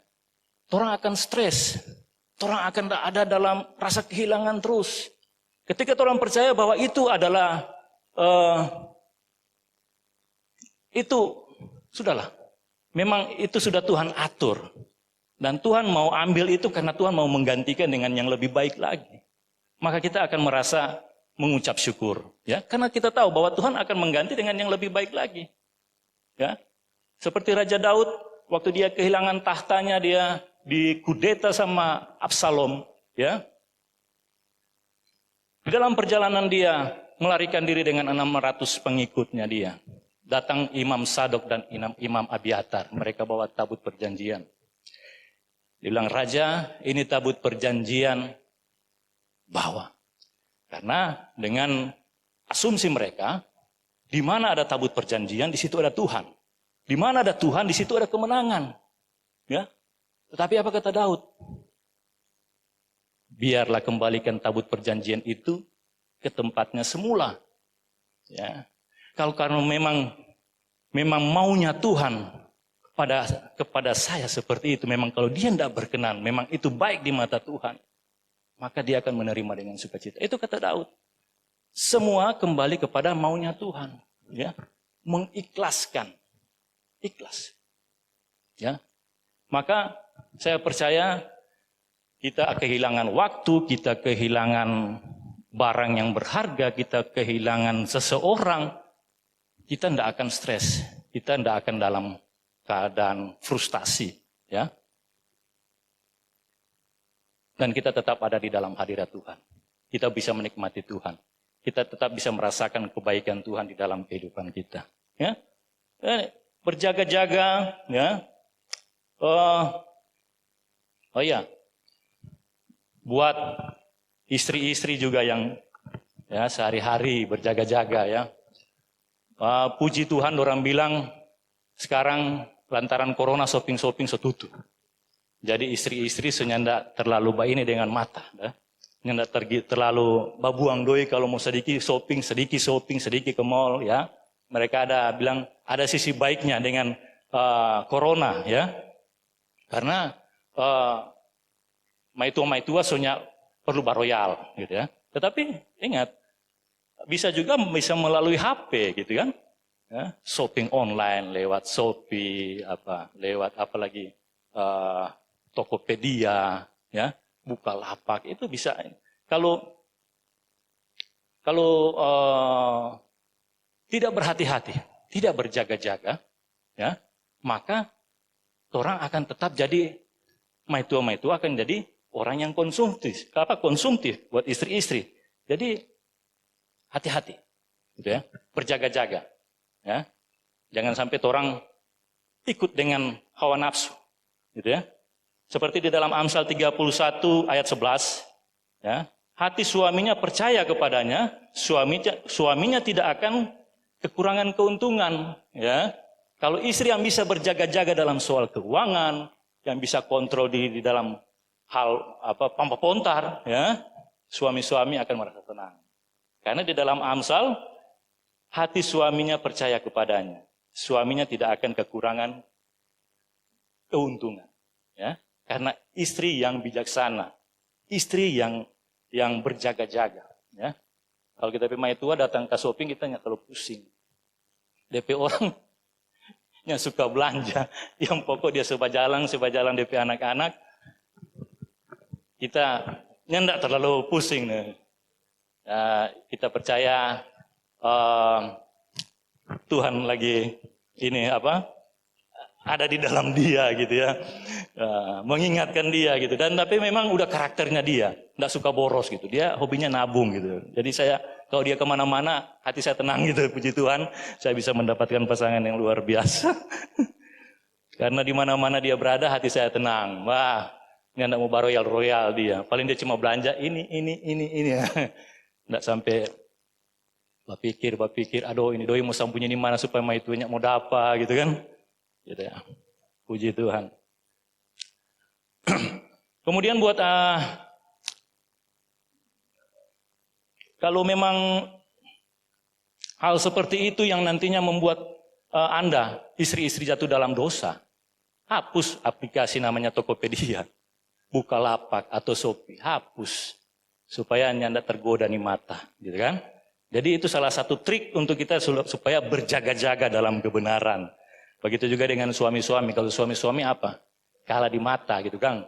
S2: orang akan stres. Orang akan ada dalam rasa kehilangan terus. Ketika orang percaya bahwa itu adalah, itu sudahlah. Memang itu sudah Tuhan atur. Dan Tuhan mau ambil itu karena Tuhan mau menggantikan dengan yang lebih baik lagi. Maka kita akan merasa mengucap syukur, ya, karena kita tahu bahwa Tuhan akan mengganti dengan yang lebih baik lagi. Ya. Seperti Raja Daud, waktu dia kehilangan tahtanya, dia dikudeta sama Absalom, ya. Di dalam perjalanan dia melarikan diri dengan 600 pengikutnya dia. Datang Imam Sadok dan Imam Abiatar. Mereka bawa tabut perjanjian. Dia bilang, Raja, ini tabut perjanjian, bawa. Karena dengan asumsi mereka, di mana ada tabut perjanjian, di situ ada Tuhan. Di mana ada Tuhan, di situ ada kemenangan. Ya. Tetapi apa kata Daud? Biarlah kembalikan tabut perjanjian itu ke tempatnya semula. Ya. Kalau karena memang maunya Tuhan kepada saya seperti itu, memang kalau dia tidak berkenan, memang itu baik di mata Tuhan, maka dia akan menerima dengan sukacita. Itu kata Daud. Semua kembali kepada maunya Tuhan, ya. Mengikhlaskan. Ikhlas. Ya. Maka saya percaya kita kehilangan waktu, kita kehilangan barang yang berharga, kita kehilangan seseorang, kita tidak akan stres, kita tidak akan dalam keadaan frustasi, ya. Dan kita tetap ada di dalam hadirat Tuhan. Kita bisa menikmati Tuhan. Kita tetap bisa merasakan kebaikan Tuhan di dalam kehidupan kita, ya. Berjaga-jaga, ya. Oh ya, buat istri-istri juga yang ya sehari-hari berjaga-jaga, ya. Puji Tuhan, orang bilang sekarang lantaran corona shopping setutup. Jadi istri-istri senyanda terlalu ini dengan mata, dah. Nyanda terlalu babuang doi kalau mau sedikit shopping sedikit ke mall, ya. Mereka bilang ada sisi baiknya dengan corona, ya. Karena maitua soalnya perlu baroyal, gitu ya. Tetapi ingat, bisa melalui HP, gitu kan? Ya, shopping online lewat Shopee, lewat apalagi Tokopedia, ya, Bukalapak, itu bisa. Kalau tidak berhati-hati, tidak berjaga-jaga, ya, maka orang akan tetap jadi maitua akan jadi orang yang konsumtif. Konsumtif buat istri-istri. Jadi hati-hati, gitu ya, berjaga-jaga, ya, jangan sampai orang ikut dengan hawa nafsu, gitu ya. Seperti di dalam Amsal 31 ayat 11, ya, hati suaminya percaya kepadanya, suaminya tidak akan kekurangan keuntungan, ya. Kalau istri yang bisa berjaga-jaga dalam soal keuangan, yang bisa kontrol di dalam hal pontar, ya, suami-suami akan merasa tenang. Karena di dalam Amsal, hati suaminya percaya kepadanya, suaminya tidak akan kekurangan keuntungan, ya. Karena istri yang bijaksana, istri yang berjaga-jaga, ya. Kalau kita tua datang ke shopping, kita nggak terlalu pusing. DP orang yang suka belanja, yang pokok dia sebajalan DP anak-anak, kita nggak terlalu pusing. Kita percaya Tuhan lagi ada di dalam dia, gitu ya, mengingatkan dia, gitu. Dan tapi memang udah karakternya dia, nggak suka boros, gitu. Dia hobinya nabung, gitu. Jadi kalau dia kemana-mana, hati saya tenang, gitu. Puji Tuhan, saya bisa mendapatkan pasangan yang luar biasa. Karena di mana-mana dia berada, hati saya tenang. Wah, nggak mau royal dia. Paling dia cuma belanja ini. Nggak sampai berpikir, aduh ini doi mau sambunyi di mana supaya maitunya mau dapat, gitu kan? Gitu ya. Puji Tuhan. Kemudian buat kalau memang hal seperti itu yang nantinya membuat Anda, istri-istri jatuh dalam dosa, hapus aplikasi namanya Tokopedia, Bukalapak atau Shopee, hapus supaya Anda tergoda nih mata, gitu kan? Jadi itu salah satu trik untuk kita supaya berjaga-jaga dalam kebenaran. Begitu juga dengan suami-suami. Kalau suami-suami kalah di mata, gitu kan?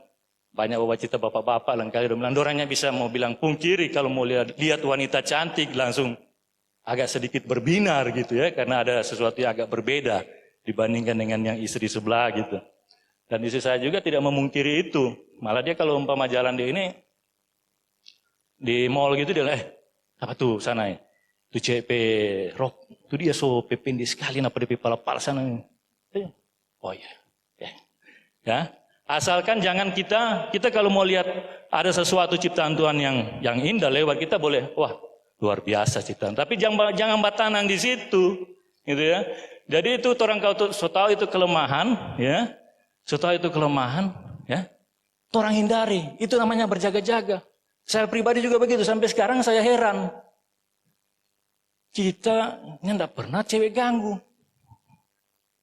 S2: Banyak wawacita bapak-bapak lengkali udah bilang, orangnya bisa mau bilang pungkiri kalau mau lihat wanita cantik langsung agak sedikit berbinar gitu ya, karena ada sesuatu yang agak berbeda dibandingkan dengan yang istri sebelah gitu. Dan istri saya juga tidak memungkiri itu. Malah dia kalau umpama jalan di ini, di mall gitu dia, apa tuh sana ya? Itu cewek rok, itu dia so pendek sekali, apa dia pala-pala sana. Oh iya, ya. Asalkan jangan kita kalau mau lihat ada sesuatu ciptaan Tuhan yang indah lewat kita boleh, wah luar biasa ciptaan. Tapi jangan batanang di situ, gitu ya. Jadi itu orang kau tahu itu kelemahan, ya. Tahu itu kelemahan, ya. Orang hindari, itu namanya berjaga-jaga. Saya pribadi juga begitu, sampai sekarang saya heran. Kita tidak pernah cewek ganggu.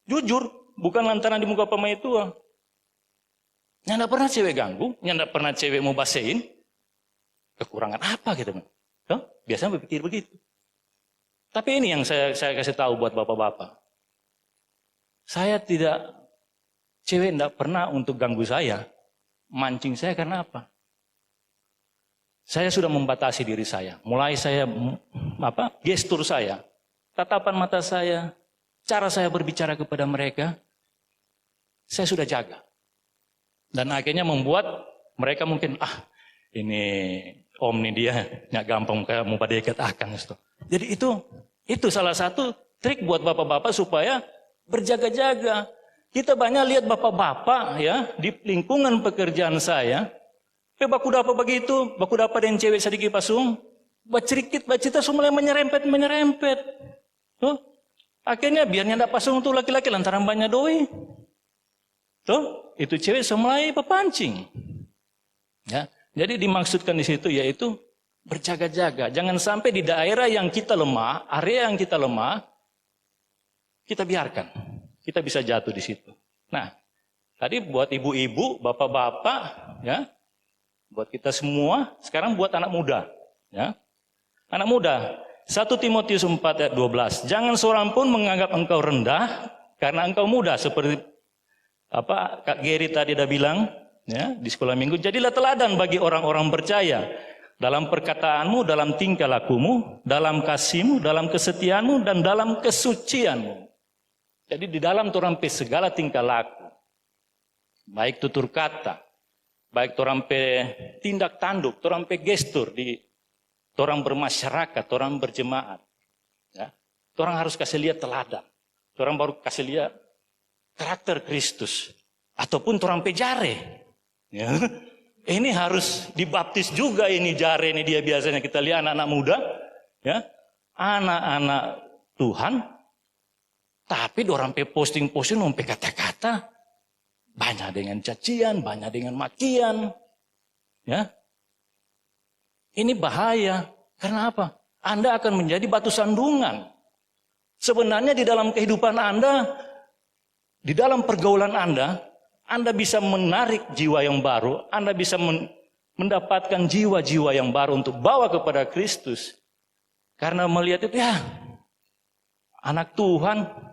S2: Jujur, bukan lantaran di muka pemain tua. Tidak pernah cewek ganggu, tidak pernah cewek mau basein. Kekurangan apa gitu. Biasanya berpikir begitu. Tapi ini yang saya kasih tahu buat bapak-bapak. Cewek tidak pernah untuk ganggu saya. Mancing saya karena apa? Saya sudah membatasi diri saya. Mulai saya, gestur saya, tatapan mata saya, cara saya berbicara kepada mereka, saya sudah jaga. Dan akhirnya membuat mereka mungkin, ini om nih dia, nggak gampang mau pada ikat akan. Jadi itu salah satu trik buat bapak-bapak supaya berjaga-jaga. Kita banyak lihat bapak-bapak ya di lingkungan pekerjaan saya. Baku dapat begitu, baku dapat yang cewek sedikit pasung, bacerikit, bacita semua menyerempet. Akhirnya biarnya tidak pasung tuh laki-laki lantaran banyak doi. Itu cewek semulai pepancing. Ya, jadi dimaksudkan di situ yaitu berjaga-jaga. Jangan sampai di daerah yang kita lemah, area yang kita lemah, kita biarkan. Kita bisa jatuh di situ. Nah, tadi buat ibu-ibu, bapak-bapak, ya, buat kita semua. Sekarang buat anak muda, ya, anak muda. 1 Timotius 4 ayat 12. Jangan seorang pun menganggap engkau rendah karena engkau muda. Seperti Kak Geri tadi udah bilang, ya, di sekolah minggu. Jadilah teladan bagi orang-orang percaya dalam perkataanmu, dalam tingkah lakumu, dalam kasihmu, dalam kesetiaanmu, dan dalam kesucianmu. Jadi di dalam torampe segala tingkah laku, baik tutur kata, baik torampe tindak tanduk, torampe gestur di torang bermasyarakat, torang berjemaat, ya, torang harus kasih lihat teladan, torang baru kasih lihat karakter Kristus, ataupun torampe jare, ya. Ini harus dibaptis juga ini jare ini dia biasanya kita lihat anak-anak muda, ya, anak-anak Tuhan. Tapi dorang posting sampai kata-kata banyak dengan cacian, banyak dengan makian, ya. Ini bahaya. Karena apa? Anda akan menjadi batu sandungan. Sebenarnya di dalam kehidupan Anda, di dalam pergaulan Anda bisa menarik jiwa yang baru, Anda bisa mendapatkan jiwa-jiwa yang baru untuk bawa kepada Kristus. Karena melihat itu, ya, anak Tuhan.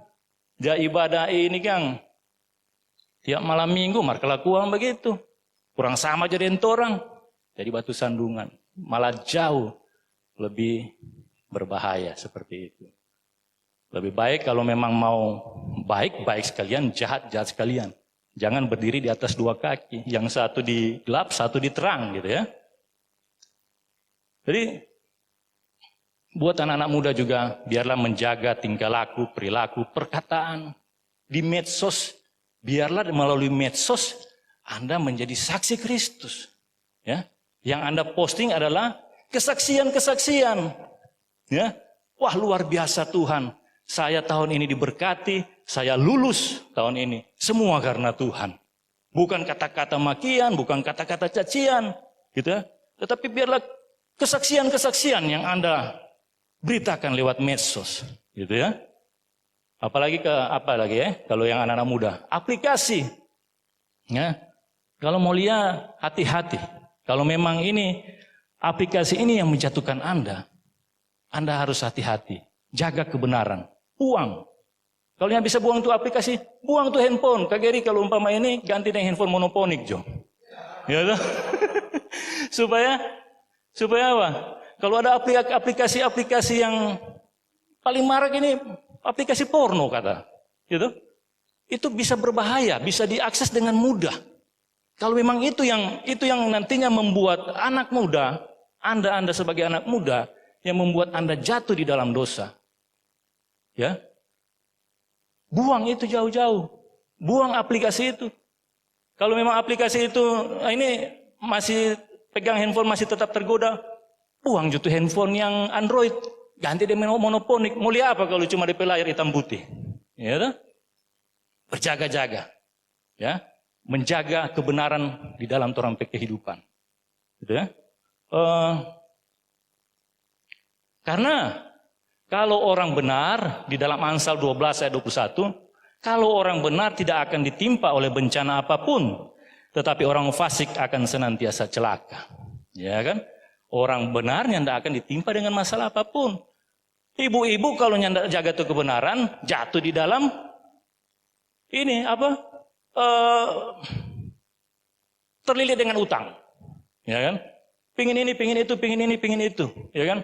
S2: Dia ibadah ini Kang, tiap malam minggu kelakuan begitu. Kurang sama jadi orang. Jadi batu sandungan. Malah jauh lebih berbahaya seperti itu. Lebih baik kalau memang mau baik sekalian, jahat sekalian. Jangan berdiri di atas 2 kaki. Yang satu di gelap, satu di terang gitu ya. Jadi buat anak-anak muda juga, biarlah menjaga tingkah laku, perilaku, perkataan. Di medsos, biarlah melalui medsos, Anda menjadi saksi Kristus. Ya, yang Anda posting adalah kesaksian-kesaksian. Ya, wah luar biasa Tuhan. Saya tahun ini diberkati, saya lulus tahun ini. Semua karena Tuhan. Bukan kata-kata makian, bukan kata-kata cacian. Gitu ya. Tetapi biarlah kesaksian-kesaksian yang Anda beritakan lewat medsos, gitu ya. Apalagi ya, kalau yang anak-anak muda, aplikasi. Ya. Kalau mau lihat, hati-hati. Kalau memang ini aplikasi ini yang menjatuhkan Anda harus hati-hati. Jaga kebenaran. Buang. Kalau yang bisa buang tuh aplikasi, buang tuh handphone. Kak Geri kalau umpama ini ganti dengan handphone monoponik, Jo. gitu. supaya apa? Kalau ada aplikasi-aplikasi yang paling marak ini aplikasi porno kata, gitu. Itu bisa berbahaya, bisa diakses dengan mudah. Kalau memang itu yang nantinya membuat anak muda, Anda sebagai anak muda yang membuat Anda jatuh di dalam dosa. Ya. Buang itu jauh-jauh. Buang aplikasi itu. Kalau memang aplikasi itu ini masih pegang handphone masih tetap tergoda, buang juga handphone yang Android. Ganti dengan monoponik. Mulia apa kalau cuma DP layar hitam putih? Ya, toh? Berjaga-jaga. Ya, menjaga kebenaran di dalam torang kehidupan. Gitu ya. Karena kalau orang benar di dalam Amsal 12 ayat 21, kalau orang benar tidak akan ditimpa oleh bencana apapun, tetapi orang fasik akan senantiasa celaka. Ya kan? Orang benarnya tidak akan ditimpa dengan masalah apapun. Ibu-ibu kalau tidak jaga itu kebenaran, jatuh di dalam ini apa? Terlilit dengan utang. Ya kan? Pingin ini, pingin itu, pingin ini, pingin itu, ya kan?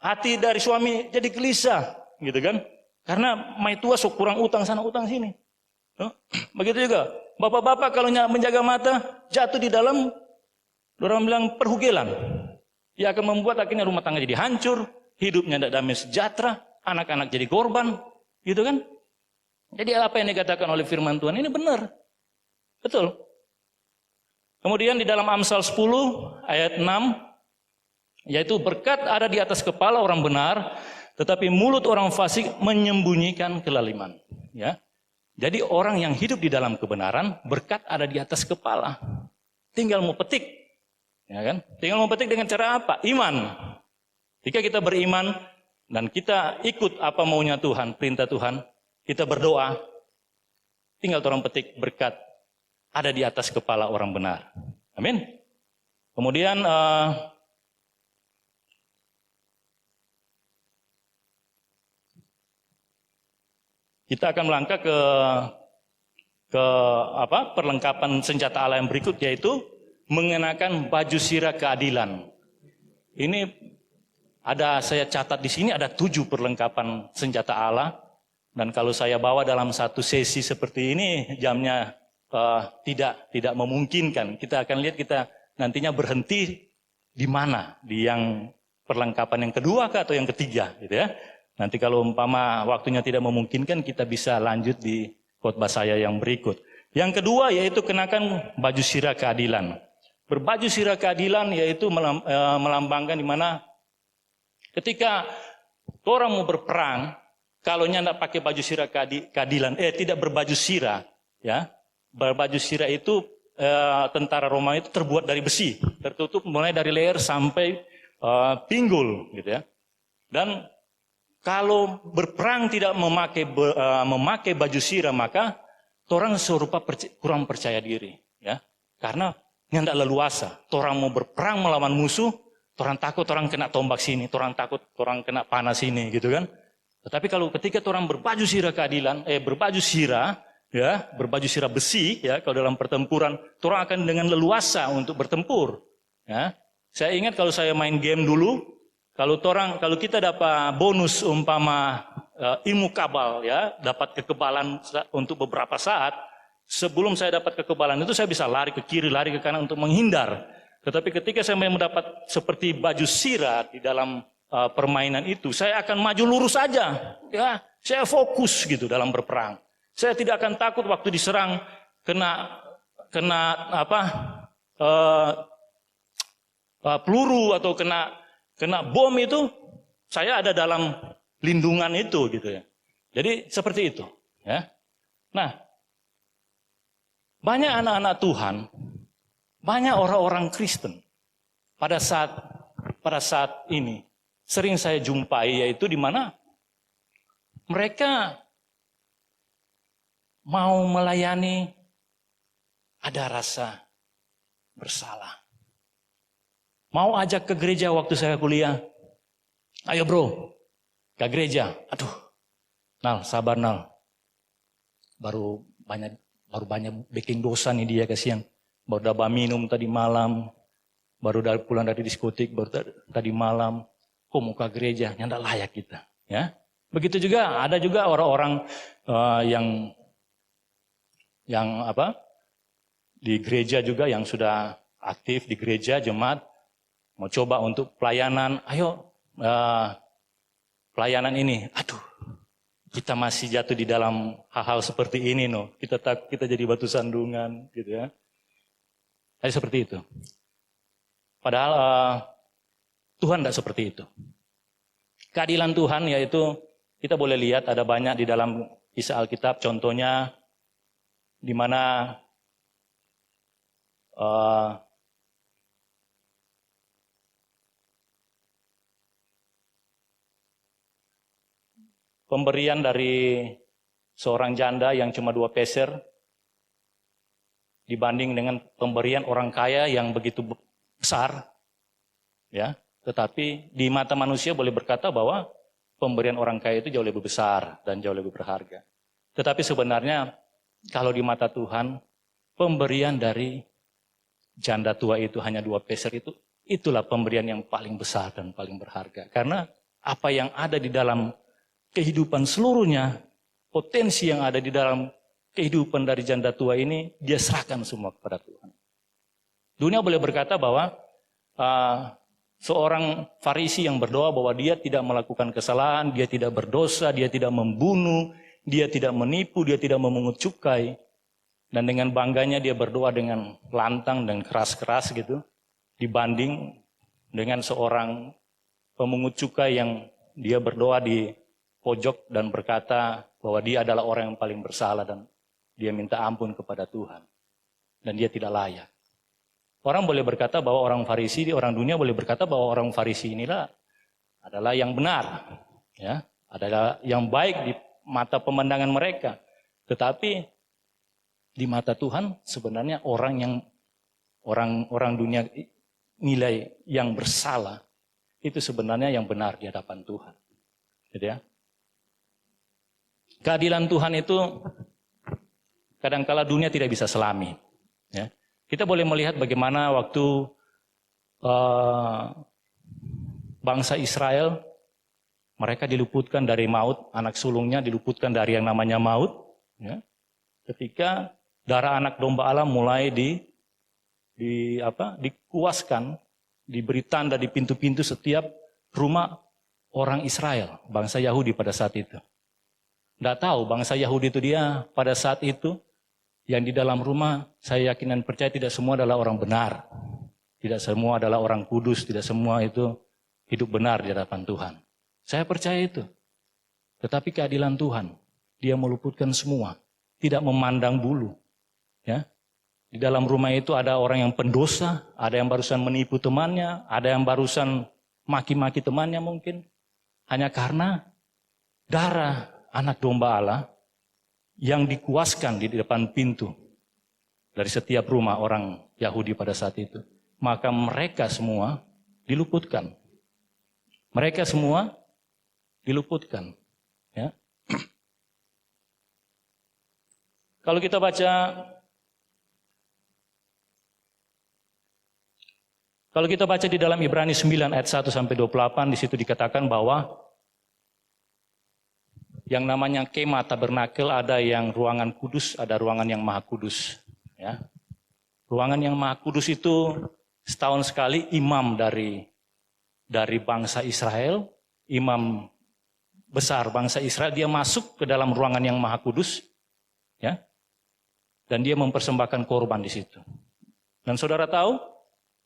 S2: Hati dari suami jadi gelisah, gitu kan? Karena mai tua sok kurang utang sana utang sini. Begitu juga, bapak-bapak kalau menjaga mata jatuh di dalam, orang bilang perhugelan. Ia akan membuat akhirnya rumah tangga jadi hancur, hidupnya tidak damai sejahtera, anak-anak jadi korban, gitu kan? Jadi apa yang dikatakan oleh firman Tuhan ini benar, betul. Kemudian di dalam Amsal 10 ayat 6, yaitu berkat ada di atas kepala orang benar, tetapi mulut orang fasik menyembunyikan kelaliman. Ya, jadi orang yang hidup di dalam kebenaran, berkat ada di atas kepala. Tinggal mau petik, ya kan? Tinggal mau petik dengan cara apa? Iman. Jika kita beriman dan kita ikut apa maunya Tuhan, perintah Tuhan, kita berdoa, tinggal orang petik berkat ada di atas kepala orang benar. Amin. Kemudian kita akan melangkah ke perlengkapan senjata Allah yang berikut, yaitu mengenakan baju sirah keadilan. Ini ada saya catat di sini ada 7 perlengkapan senjata Allah, dan kalau saya bawa dalam satu sesi seperti ini jamnya tidak memungkinkan. Kita akan lihat kita nantinya berhenti di mana, di yang perlengkapan yang kedua atau yang ketiga, gitu ya. Nanti kalau umpama waktunya tidak memungkinkan, kita bisa lanjut di khotbah saya yang berikut. Yang kedua yaitu kenakan baju sirah keadilan. Berbaju sirah keadilan yaitu melambangkan di mana ketika orang mau berperang, kalau tidak pakai baju sirah keadilan, tidak berbaju sirah, ya. Berbaju sirah itu tentara Romawi itu terbuat dari besi, tertutup mulai dari leher sampai pinggul, gitu ya. Dan kalau berperang tidak memakai baju sirah, maka orang serupa kurang percaya diri, ya. Karena tidak leluasa. Orang mau berperang melawan musuh, orang takut orang kena tombak sini, orang takut orang kena panah sini, gitu kan. Tetapi kalau ketika orang berbaju sirah keadilan, berbaju sirah, ya, berbaju sirah besi, ya, kalau dalam pertempuran, orang akan dengan leluasa untuk bertempur. Ya. Saya ingat kalau saya main game dulu, kalau kita dapat bonus umpama ilmu kabal, ya, dapat kekebalan untuk beberapa saat, sebelum saya dapat kekebalan itu saya bisa lari ke kiri, lari ke kanan untuk menghindar. Tetapi ketika saya mendapat seperti baju sirah di dalam permainan itu, saya akan maju lurus saja, ya, saya fokus gitu dalam berperang. Saya tidak akan takut waktu diserang kena peluru atau kena bom itu, saya ada dalam lindungan itu, gitu ya. Jadi seperti itu, ya. Nah, banyak anak-anak Tuhan, banyak orang-orang Kristen pada saat ini sering saya jumpai, yaitu di mana mereka mau melayani ada rasa bersalah. Mau ajak ke gereja waktu saya kuliah. Ayo bro, ke gereja. Aduh, Nal, sabar Nal. Baru banyak bikin dosa nih dia, kasihan. baru dapat minum tadi malam, baru pulang dari diskotik, baru tadi malam, kok muka gereja, yang tidak layak kita. Ya, begitu juga ada juga orang-orang yang apa di gereja juga yang sudah aktif di gereja jemaat mau coba untuk pelayanan, ayo pelayanan ini, aduh kita masih jatuh di dalam hal-hal seperti ini kita jadi batu sandungan gitu ya. Jadi seperti itu. Padahal Tuhan tidak seperti itu. Keadilan Tuhan yaitu kita boleh lihat ada banyak di dalam kisah Alkitab, contohnya di mana pemberian dari seorang janda yang cuma 2 peser dibanding dengan pemberian orang kaya yang begitu besar, ya. Tetapi di mata manusia boleh berkata bahwa pemberian orang kaya itu jauh lebih besar dan jauh lebih berharga. Tetapi sebenarnya kalau di mata Tuhan, pemberian dari janda tua itu hanya 2 peser itulah pemberian yang paling besar dan paling berharga. Karena apa yang ada di dalam kehidupan seluruhnya, potensi yang ada di dalam kehidupan dari janda tua ini, dia serahkan semua kepada Tuhan. Dunia boleh berkata bahwa seorang Farisi yang berdoa bahwa dia tidak melakukan kesalahan, dia tidak berdosa, dia tidak membunuh, dia tidak menipu, dia tidak memungut cukai. Dan dengan bangganya dia berdoa dengan lantang dan keras-keras gitu. Dibanding dengan seorang pemungut cukai yang dia berdoa di pojok dan berkata bahwa dia adalah orang yang paling bersalah dan dia minta ampun kepada Tuhan. Dan dia tidak layak. Orang boleh berkata bahwa orang Farisi, orang dunia boleh berkata bahwa orang Farisi inilah adalah yang benar, ya, adalah yang baik di mata pemandangan mereka. Tetapi di mata Tuhan sebenarnya orang dunia nilai yang bersalah itu sebenarnya yang benar di hadapan Tuhan. Gitu ya. Keadilan Tuhan itu kadangkala dunia tidak bisa selami, ya. Kita boleh melihat bagaimana waktu bangsa Israel, mereka diluputkan dari maut, anak sulungnya diluputkan dari yang namanya maut. Ya. Ketika darah anak domba Allah mulai dikuaskan, diberi tanda di pintu-pintu setiap rumah orang Israel, bangsa Yahudi pada saat itu. Tidak tahu bangsa Yahudi itu dia pada saat itu, yang di dalam rumah, saya yakin dan percaya tidak semua adalah orang benar. Tidak semua adalah orang kudus, tidak semua itu hidup benar di hadapan Tuhan. Saya percaya itu. Tetapi keadilan Tuhan, dia meluputkan semua. Tidak memandang bulu. Ya. Di dalam rumah itu ada orang yang pendosa, ada yang barusan menipu temannya, ada yang barusan maki-maki temannya mungkin. Hanya karena darah anak domba Allah yang dikuaskan di depan pintu dari setiap rumah orang Yahudi pada saat itu. Maka mereka semua diluputkan. Mereka semua diluputkan. Ya. Kalau kita baca di dalam Ibrani 9 ayat 1 sampai 28, di situ dikatakan bahwa yang namanya kemah tabernakel ada yang ruangan kudus, ada ruangan yang maha kudus. Ya. Ruangan yang maha kudus itu setahun sekali imam dari bangsa Israel, imam besar bangsa Israel, dia masuk ke dalam ruangan yang maha kudus, ya, dan dia mempersembahkan korban di situ. Dan saudara tahu,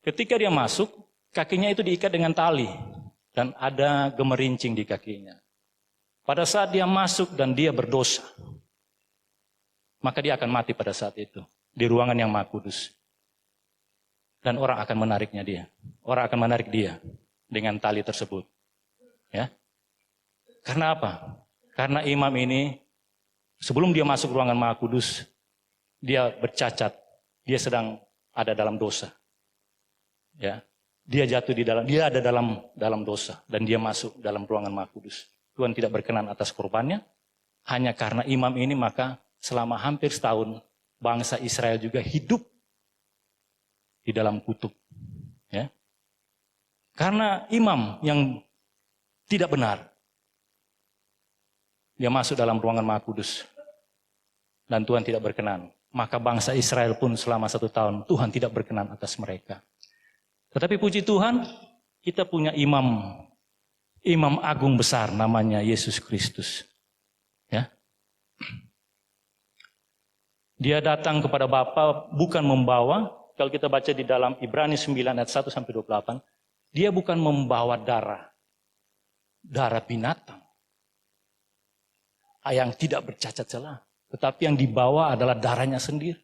S2: ketika dia masuk, kakinya itu diikat dengan tali dan ada gemerincing di kakinya. Pada saat dia masuk dan dia berdosa, maka dia akan mati pada saat itu di ruangan yang maha kudus. Dan orang akan menariknya dia. Orang akan menarik dia dengan tali tersebut. Ya. Karena apa? Karena imam ini sebelum dia masuk ruangan maha kudus, dia bercacat, dia sedang ada dalam dosa. Ya. Dia jatuh dia ada dalam dosa dan dia masuk dalam ruangan maha kudus. Tuhan tidak berkenan atas korbannya. Hanya karena imam ini maka selama hampir setahun bangsa Israel juga hidup di dalam kutub. Ya. Karena imam yang tidak benar, dia masuk dalam ruangan Maha Kudus. Dan Tuhan tidak berkenan. Maka bangsa Israel pun selama 1 tahun, Tuhan tidak berkenan atas mereka. Tetapi puji Tuhan, kita punya imam agung besar namanya Yesus Kristus. Ya. Dia datang kepada Bapa bukan membawa, kalau kita baca di dalam Ibrani 9 ayat 1 sampai 28, dia bukan membawa darah binatang yang tidak bercacat celah, tetapi yang dibawa adalah darahnya sendiri.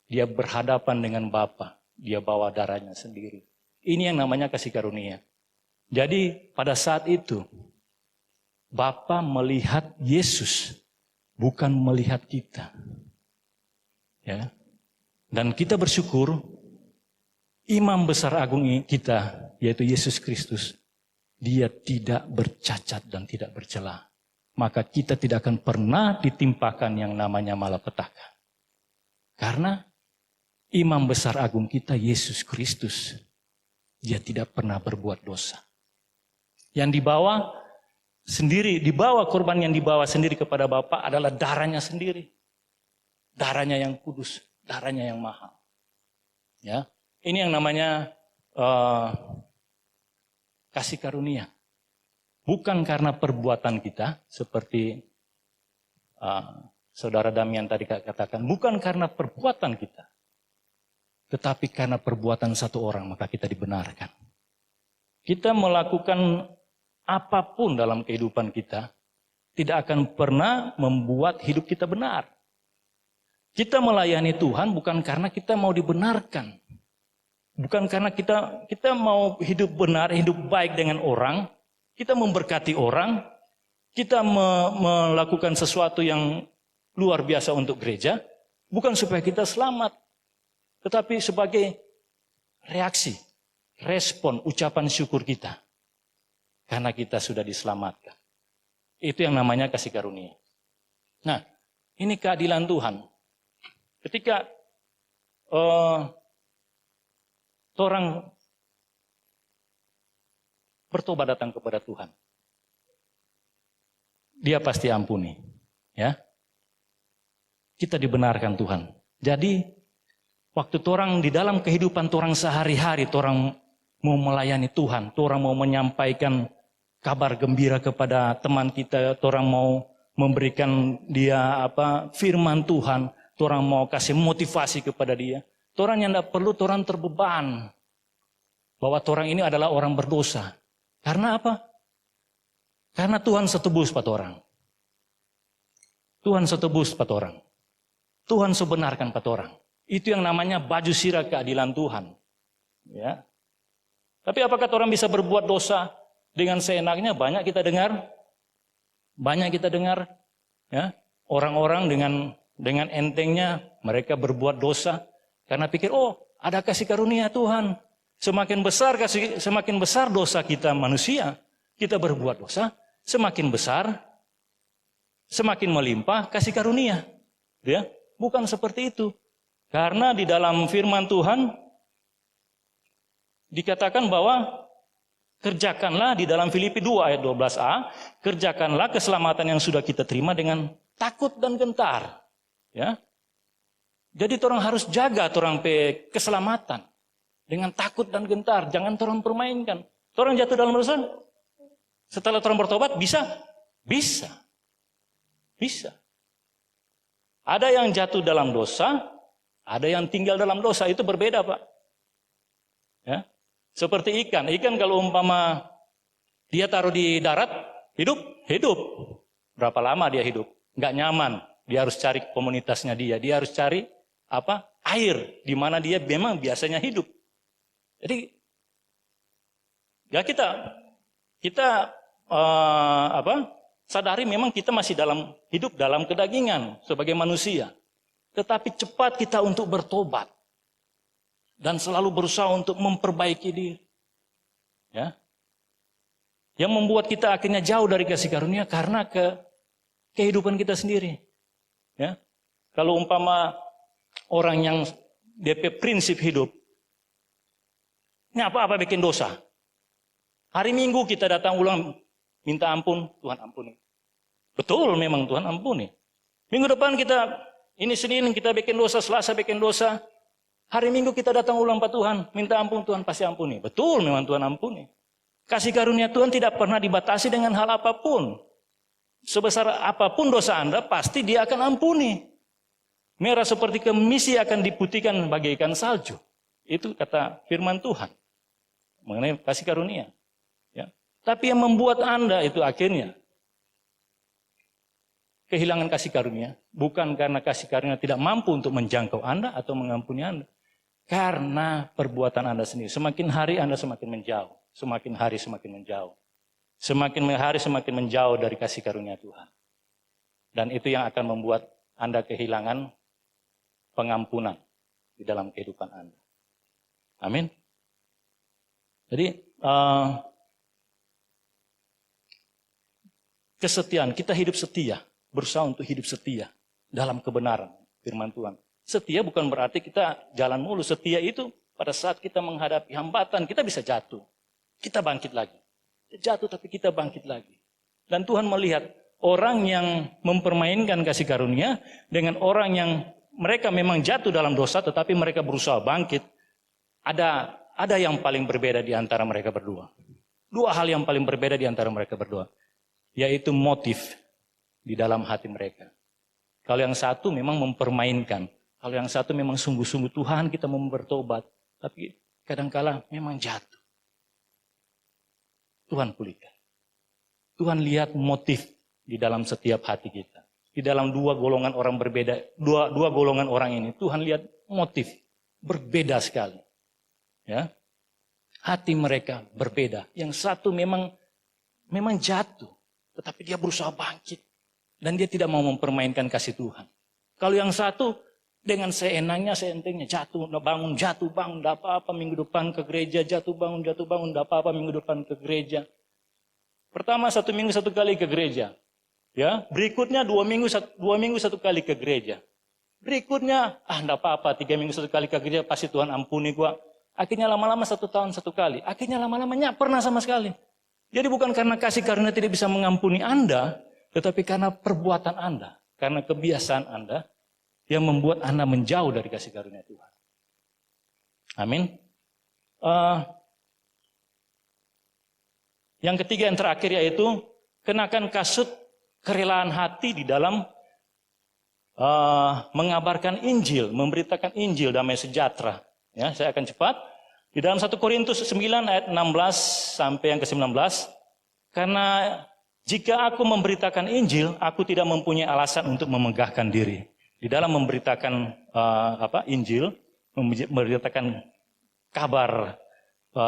S2: Dia berhadapan dengan Bapa, dia bawa darahnya sendiri. Ini yang namanya kasih karunia. Jadi pada saat itu Bapa melihat Yesus, bukan melihat kita. Ya. Dan kita bersyukur imam besar agung kita, yaitu Yesus Kristus, dia tidak bercacat dan tidak bercela. Maka kita tidak akan pernah ditimpakan yang namanya malapetaka. Karena imam besar agung kita Yesus Kristus, dia tidak pernah berbuat dosa. Yang dibawa korban yang dibawa sendiri kepada Bapa adalah darahnya sendiri. Darahnya yang kudus, darahnya yang mahal. Ya, ini yang namanya kasih karunia. Bukan karena perbuatan kita, seperti Saudara Damian tadi katakan, bukan karena perbuatan kita, tetapi karena perbuatan satu orang, maka kita dibenarkan. Kita melakukan apapun dalam kehidupan kita, tidak akan pernah membuat hidup kita benar. Kita melayani Tuhan bukan karena kita mau dibenarkan. Bukan karena kita mau hidup benar, hidup baik dengan orang. Kita memberkati orang. Kita melakukan sesuatu yang luar biasa untuk gereja. Bukan supaya kita selamat. Tetapi sebagai reaksi, respon, ucapan syukur kita. Karena kita sudah diselamatkan. Itu yang namanya kasih karunia. Nah, ini keadilan Tuhan. Ketika orang bertobat datang kepada Tuhan, dia pasti ampuni. Ya, kita dibenarkan Tuhan. Jadi waktu orang di dalam kehidupan orang sehari-hari, orang mau melayani Tuhan, orang mau menyampaikan kabar gembira kepada teman kita, orang mau memberikan dia firman Tuhan. Orang mau kasih motivasi kepada dia. Orang yang tidak perlu, orang terbeban. Bahwa orang ini adalah orang berdosa. Karena apa? Karena Tuhan setebus pada orang. Tuhan setebus pada orang. Tuhan sebenarkan pada orang. Itu yang namanya baju sirah keadilan Tuhan. Ya. Tapi apakah orang bisa berbuat dosa dengan seenaknya? Banyak kita dengar. Banyak kita dengar. Ya. Orang-orang dengan entengnya mereka berbuat dosa karena pikir, oh ada kasih karunia Tuhan. Semakin besar dosa kita manusia, kita berbuat dosa, semakin besar, semakin melimpah kasih karunia. Ya, bukan seperti itu. Karena di dalam firman Tuhan dikatakan bahwa kerjakanlah di dalam Filipi 2 ayat 12a, kerjakanlah keselamatan yang sudah kita terima dengan takut dan gentar. Ya, jadi orang harus jaga orang keselamatan dengan takut dan gentar, jangan orang permainkan. Orang jatuh dalam dosa, setelah orang bertobat bisa. Ada yang jatuh dalam dosa, ada yang tinggal dalam dosa, itu berbeda Pak. Ya, seperti ikan kalau umpama dia taruh di darat, hidup. Berapa lama dia hidup? Nggak nyaman. Dia harus cari komunitasnya dia harus cari air di mana dia memang biasanya hidup. Jadi ya kita sadari memang kita masih hidup dalam kedagingan sebagai manusia. Tetapi cepat kita untuk bertobat dan selalu berusaha untuk memperbaiki diri. Ya. Yang membuat kita akhirnya jauh dari kasih karunia karena kehidupan kita sendiri. Ya, kalau umpama orang yang DP prinsip hidup, Ini apa-apa bikin dosa. Hari Minggu kita datang ulang minta ampun, Tuhan ampuni. Betul memang Tuhan ampuni. Minggu depan kita, ini Senin kita bikin dosa, Selasa bikin dosa. Hari Minggu kita datang ulang Pak Tuhan, minta ampun, Tuhan pasti ampuni. Betul memang Tuhan ampuni. Kasih karunia Tuhan tidak pernah dibatasi dengan hal apapun. Sebesar apapun dosa Anda, pasti Dia akan ampuni. Merah seperti kemisi akan diputihkan bagaikan salju. Itu kata firman Tuhan mengenai kasih karunia. Ya. Tapi yang membuat Anda itu akhirnya kehilangan kasih karunia, bukan karena kasih karunia tidak mampu untuk menjangkau Anda atau mengampuni Anda. Karena perbuatan Anda sendiri. Semakin hari Anda semakin menjauh. Semakin hari semakin menjauh. Semakin hari semakin menjauh dari kasih karunia Tuhan. Dan itu yang akan membuat Anda kehilangan pengampunan di dalam kehidupan Anda. Amin. Jadi kesetiaan, kita hidup setia. Berusaha untuk hidup setia dalam kebenaran firman Tuhan. Setia bukan berarti kita jalan mulu. Setia itu pada saat kita menghadapi hambatan, kita bisa jatuh. Kita bangkit lagi. Jatuh tapi kita bangkit lagi. Dan Tuhan melihat orang yang mempermainkan kasih karunia dengan orang yang mereka memang jatuh dalam dosa tetapi mereka berusaha bangkit. Ada yang paling berbeda di antara mereka berdua. Dua hal yang paling berbeda di antara mereka berdua. Yaitu motif di dalam hati mereka. Kalau yang satu memang mempermainkan. Kalau yang satu memang sungguh-sungguh Tuhan kita mau bertobat. Tapi kadangkala memang jatuh. Tuhan pulihkan. Tuhan lihat motif di dalam setiap hati kita. Di dalam dua golongan orang berbeda. Dua golongan orang ini. Tuhan lihat motif. Berbeda sekali. Ya, hati mereka berbeda. Yang satu memang jatuh. Tetapi dia berusaha bangkit. Dan dia tidak mau mempermainkan kasih Tuhan. Kalau yang satu dengan seenaknya, seentengnya jatuh, bangun, tidak apa-apa minggu depan ke gereja, jatuh bangun, tidak apa-apa minggu depan ke gereja. Pertama 1 minggu 1 kali ke gereja. Ya, berikutnya 2 minggu 1 kali ke gereja. Berikutnya, tidak apa-apa 3 minggu 1 kali ke gereja, pasti Tuhan ampuni gua. Akhirnya lama-lama 1 tahun 1 kali. Akhirnya lama-lama nggak pernah sama sekali. Jadi bukan karena kasih karunia tidak bisa mengampuni Anda, tetapi karena perbuatan Anda, karena kebiasaan Anda yang membuat Anda menjauh dari kasih karunia Tuhan. Amin. Yang ketiga yang terakhir yaitu kenakan kasut kerelaan hati di dalam mengabarkan Injil, memberitakan Injil damai sejahtera. Ya, saya akan cepat. Di dalam 1 Korintus 9 ayat 16 sampai yang ke-19, karena jika aku memberitakan Injil, aku tidak mempunyai alasan untuk memegahkan diri. Di dalam memberitakan Injil, memberitakan kabar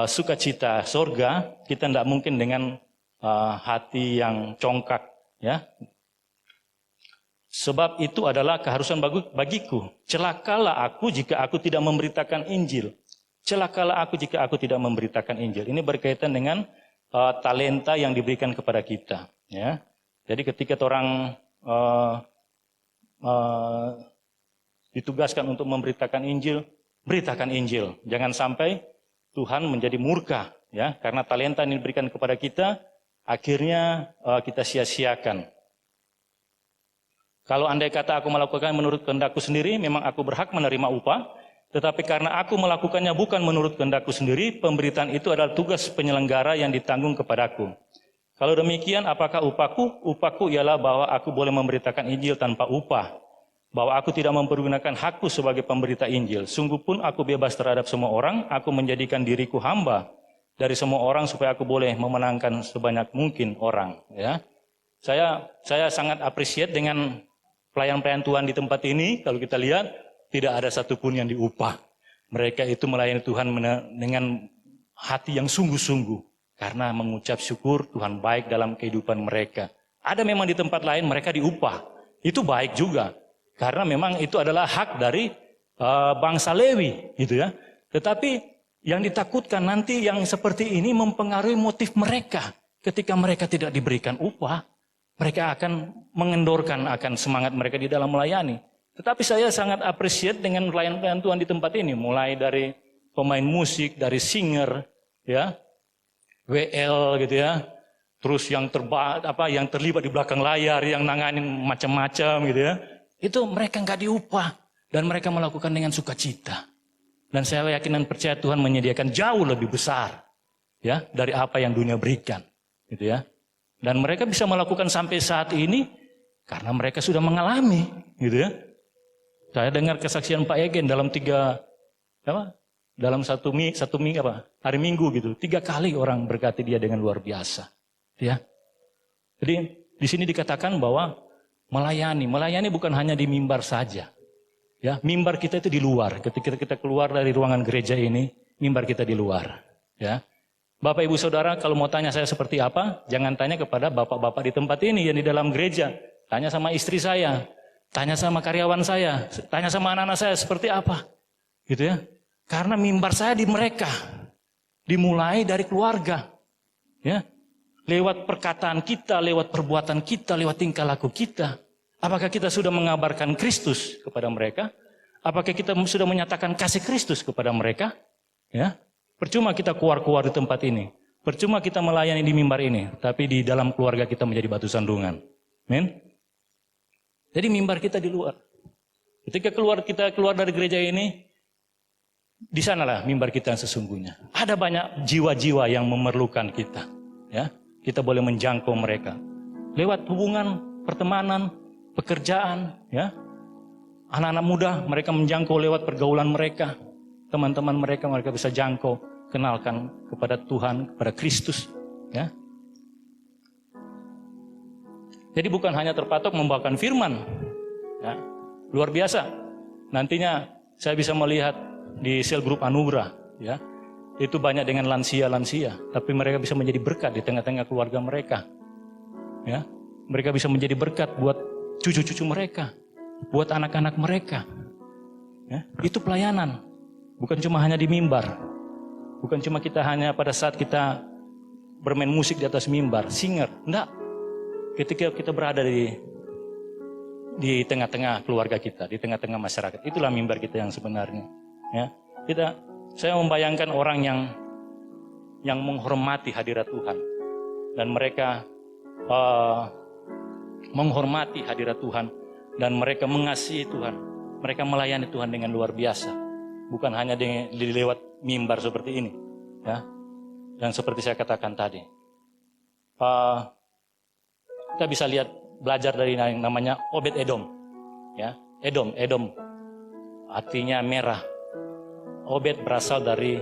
S2: sukacita sorga, kita tidak mungkin dengan hati yang congkak. Ya. Sebab itu adalah keharusan bagiku. Celakalah aku jika aku tidak memberitakan Injil. Celakalah aku jika aku tidak memberitakan Injil. Ini berkaitan dengan talenta yang diberikan kepada kita. Ya. Jadi ketika orang ditugaskan untuk memberitakan Injil, beritakan Injil. Jangan sampai Tuhan menjadi murka, ya, karena talenta yang diberikan kepada kita, akhirnya kita sia-siakan. Kalau andai kata aku melakukan menurut kehendakku sendiri, memang aku berhak menerima upah. Tetapi karena aku melakukannya bukan menurut kehendakku sendiri, pemberitaan itu adalah tugas penyelenggara yang ditanggung kepadaku. Kalau demikian, apakah upahku? Upahku ialah bahwa aku boleh memberitakan Injil tanpa upah. Bahwa aku tidak mempergunakan hakku sebagai pemberita Injil. Sungguh pun aku bebas terhadap semua orang, aku menjadikan diriku hamba dari semua orang supaya aku boleh memenangkan sebanyak mungkin orang. Ya. Saya sangat appreciate dengan pelayan-pelayan Tuhan di tempat ini. Kalau kita lihat, tidak ada satupun yang diupah. Mereka itu melayani Tuhan dengan hati yang sungguh-sungguh. Karena mengucap syukur Tuhan baik dalam kehidupan mereka. Ada memang di tempat lain mereka diupah. Itu baik juga. Karena memang itu adalah hak dari bangsa Lewi. Gitu ya. Tetapi yang ditakutkan nanti yang seperti ini mempengaruhi motif mereka. Ketika mereka tidak diberikan upah, mereka akan mengendorkan akan semangat mereka di dalam melayani. Tetapi saya sangat appreciate dengan pelayan-pelayan Tuhan di tempat ini. Mulai dari pemain musik, dari singer, ya, WL gitu ya. Terus yang terlibat di belakang layar, yang nanganin macam-macam gitu ya. Itu mereka nggak diupah dan mereka melakukan dengan sukacita. Dan saya yakin dan percaya Tuhan menyediakan jauh lebih besar ya dari apa yang dunia berikan, gitu ya. Dan mereka bisa melakukan sampai saat ini karena mereka sudah mengalami, gitu ya. Saya dengar kesaksian Pak Egen dalam hari Minggu gitu, 3 kali orang berkati dia dengan luar biasa, ya. Jadi di sini dikatakan bahwa melayani bukan hanya di mimbar saja. Ya, mimbar kita itu di luar. Ketika kita keluar dari ruangan gereja ini, mimbar kita di luar. Ya, Bapak Ibu Saudara, kalau mau tanya saya seperti apa, jangan tanya kepada bapak-bapak di tempat ini yang di dalam gereja. Tanya sama istri saya, tanya sama karyawan saya, tanya sama anak-anak saya seperti apa, gitu ya. Karena mimbar saya di mereka, dimulai dari keluarga, ya. Lewat perkataan kita, lewat perbuatan kita, lewat tingkah laku kita. Apakah kita sudah mengabarkan Kristus kepada mereka? Apakah kita sudah menyatakan kasih Kristus kepada mereka? Ya, percuma kita keluar-keluar di tempat ini. Percuma kita melayani di mimbar ini. Tapi di dalam keluarga kita menjadi batu sandungan. Amin. Jadi mimbar kita di luar. Ketika kita keluar dari gereja ini, di sanalah mimbar kita yang sesungguhnya. Ada banyak jiwa-jiwa yang memerlukan kita. Ya, kita boleh menjangkau mereka. Lewat hubungan, pertemanan, pekerjaan, ya. Anak-anak muda mereka menjangkau lewat pergaulan mereka. Teman-teman mereka bisa jangkau, kenalkan kepada Tuhan, kepada Kristus, ya. Jadi bukan hanya terpatok membawakan firman, ya. Luar biasa. Nantinya saya bisa melihat di sel grup Anugerah, ya. Itu banyak dengan lansia-lansia, tapi mereka bisa menjadi berkat di tengah-tengah keluarga mereka. Ya. Mereka bisa menjadi berkat buat cucu-cucu mereka, buat anak-anak mereka. Ya, itu pelayanan. Bukan cuma hanya di mimbar. Bukan cuma kita hanya pada saat kita bermain musik di atas mimbar, singer. Enggak. Ketika kita berada di tengah-tengah keluarga kita, di tengah-tengah masyarakat, itulah mimbar kita yang sebenarnya. Ya, saya membayangkan orang yang menghormati hadirat Tuhan dan mereka menghormati hadirat Tuhan dan mereka mengasihi Tuhan, mereka melayani Tuhan dengan luar biasa, bukan hanya di lewat mimbar seperti ini, ya. Dan seperti saya katakan tadi, kita bisa belajar dari yang namanya Obed Edom, ya. Edom artinya merah. Obed berasal dari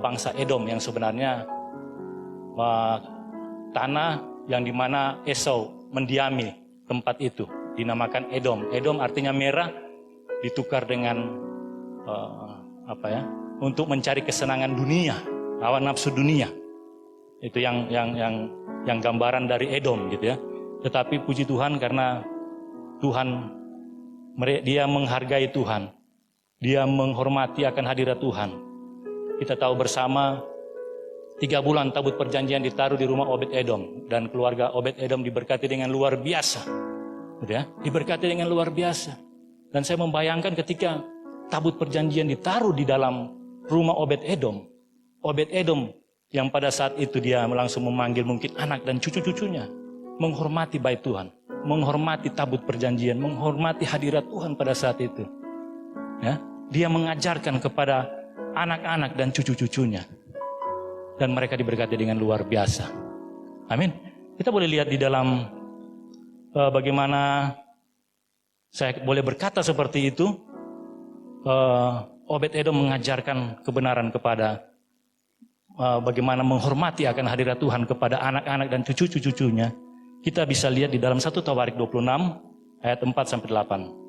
S2: bangsa Edom yang sebenarnya tanah yang dimana Esau mendiami tempat itu, dinamakan Edom. Edom artinya merah, ditukar dengan untuk mencari kesenangan dunia, hawa nafsu dunia. Itu yang gambaran dari Edom gitu ya. Tetapi puji Tuhan karena dia menghargai Tuhan, dia menghormati akan hadirat Tuhan. Kita tahu bersama 3 bulan tabut perjanjian ditaruh di rumah Obed Edom dan keluarga Obed Edom diberkati dengan luar biasa, gitu ya, diberkati dengan luar biasa. Dan saya membayangkan ketika tabut perjanjian ditaruh di dalam rumah Obed Edom yang pada saat itu dia langsung memanggil mungkin anak dan cucu-cucunya, menghormati bait Tuhan, menghormati tabut perjanjian, menghormati hadirat Tuhan pada saat itu. Ya, dia mengajarkan kepada anak-anak dan cucu-cucunya. Dan mereka diberkati dengan luar biasa. Amin. Kita boleh lihat di dalam bagaimana saya boleh berkata seperti itu. Obed Edom mengajarkan kebenaran kepada bagaimana menghormati akan hadirat Tuhan kepada anak-anak dan cucu-cucunya. Kita bisa lihat di dalam 1 Tawarik 26 ayat 4 sampai 8.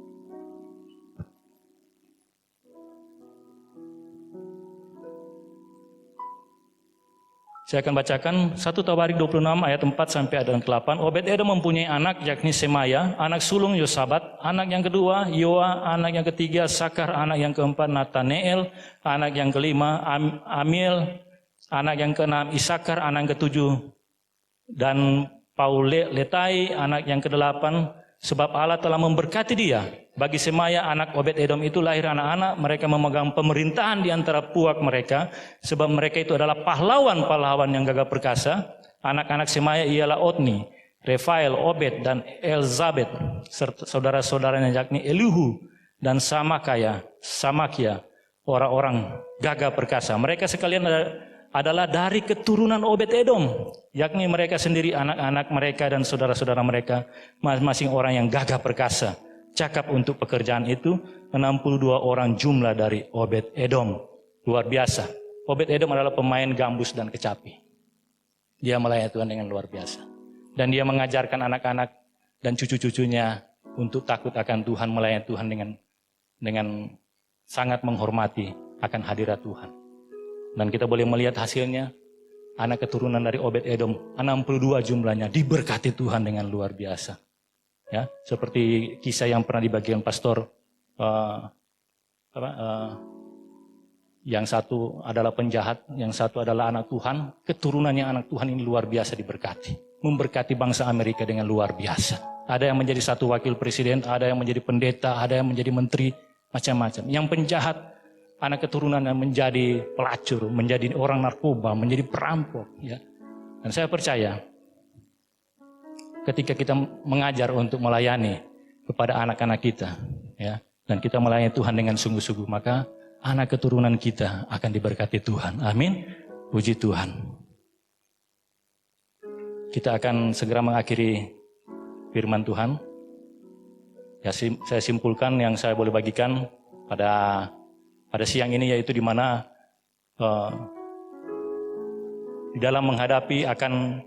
S2: Saya akan bacakan 1 Tawarik 26 ayat 4 sampai ayat 8. Obed Edom mempunyai anak yakni Semaya, anak sulung Yosabat, anak yang kedua Yoa, anak yang ketiga Sakar, anak yang keempat Nataneel, anak yang kelima Amiel, anak yang keenam Isakar, anak yang ketujuh dan Pauletai, anak yang kedelapan Sebab Allah telah memberkati dia. Bagi Semaya anak Obed-Edom itu lahir anak-anak, mereka memegang pemerintahan di antara puak mereka, sebab mereka itu adalah pahlawan-pahlawan yang gagah perkasa. Anak-anak Semaya ialah Otni, Refael, Obed, dan Elzabet, serta saudara-saudaranya yakni Elihu dan Samakia, orang-orang gagah perkasa. Mereka sekalian adalah dari keturunan Obed-Edom, yakni mereka sendiri, anak-anak mereka dan saudara-saudara mereka, masing-masing orang yang gagah perkasa. Cakap untuk pekerjaan itu 62 orang jumlah dari Obed-Edom. Luar biasa. Obed-Edom adalah pemain gambus dan kecapi. Dia melayani Tuhan dengan luar biasa. Dan dia mengajarkan anak-anak dan cucu-cucunya untuk takut akan Tuhan, melayani Tuhan dengan sangat menghormati akan hadirat Tuhan. Dan kita boleh melihat hasilnya, anak keturunan dari Obed-Edom, 62 jumlahnya, diberkati Tuhan dengan luar biasa. Ya, seperti kisah yang pernah dibagikan pastor, yang satu adalah penjahat, yang satu adalah anak Tuhan. Keturunannya anak Tuhan ini luar biasa diberkati, memberkati bangsa Amerika dengan luar biasa. Ada yang menjadi satu wakil presiden, ada yang menjadi pendeta, ada yang menjadi menteri, macam-macam. Yang penjahat, anak keturunan yang menjadi pelacur, menjadi orang narkoba, menjadi perampok. Ya. Dan saya percaya, ketika kita mengajar untuk melayani kepada anak-anak kita, ya, dan kita melayani Tuhan dengan sungguh-sungguh, maka anak keturunan kita akan diberkati Tuhan. Amin. Puji Tuhan. Kita akan segera mengakhiri firman Tuhan. Ya, saya simpulkan yang saya boleh bagikan pada siang ini, yaitu di mana di dalam menghadapi akan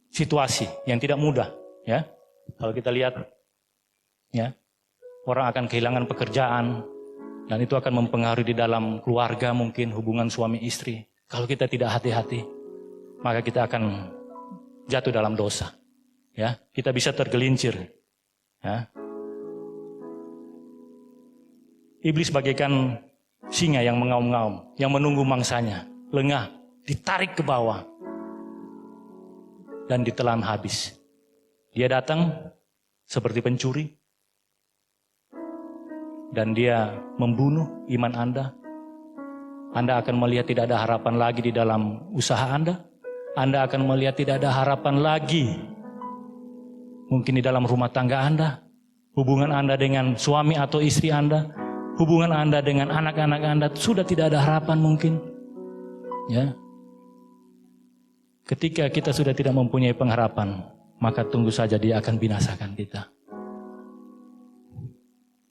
S2: situasi yang tidak mudah, ya. Kalau kita lihat, ya, orang akan kehilangan pekerjaan, dan itu akan mempengaruhi di dalam keluarga, mungkin hubungan suami istri. Kalau kita tidak hati-hati, maka kita akan jatuh dalam dosa, ya. Kita bisa tergelincir, ya. Iblis bagaikan singa yang mengaum-ngaum, yang menunggu mangsanya, lengah, ditarik ke bawah, dan ditelan habis. Dia datang seperti pencuri, dan dia membunuh iman Anda. Anda akan melihat tidak ada harapan lagi di dalam usaha Anda. Anda akan melihat tidak ada harapan lagi mungkin di dalam rumah tangga Anda, hubungan Anda dengan suami atau istri Anda, hubungan Anda dengan anak-anak Anda sudah tidak ada harapan mungkin. Ya. Ketika kita sudah tidak mempunyai pengharapan, maka tunggu saja dia akan binasakan kita.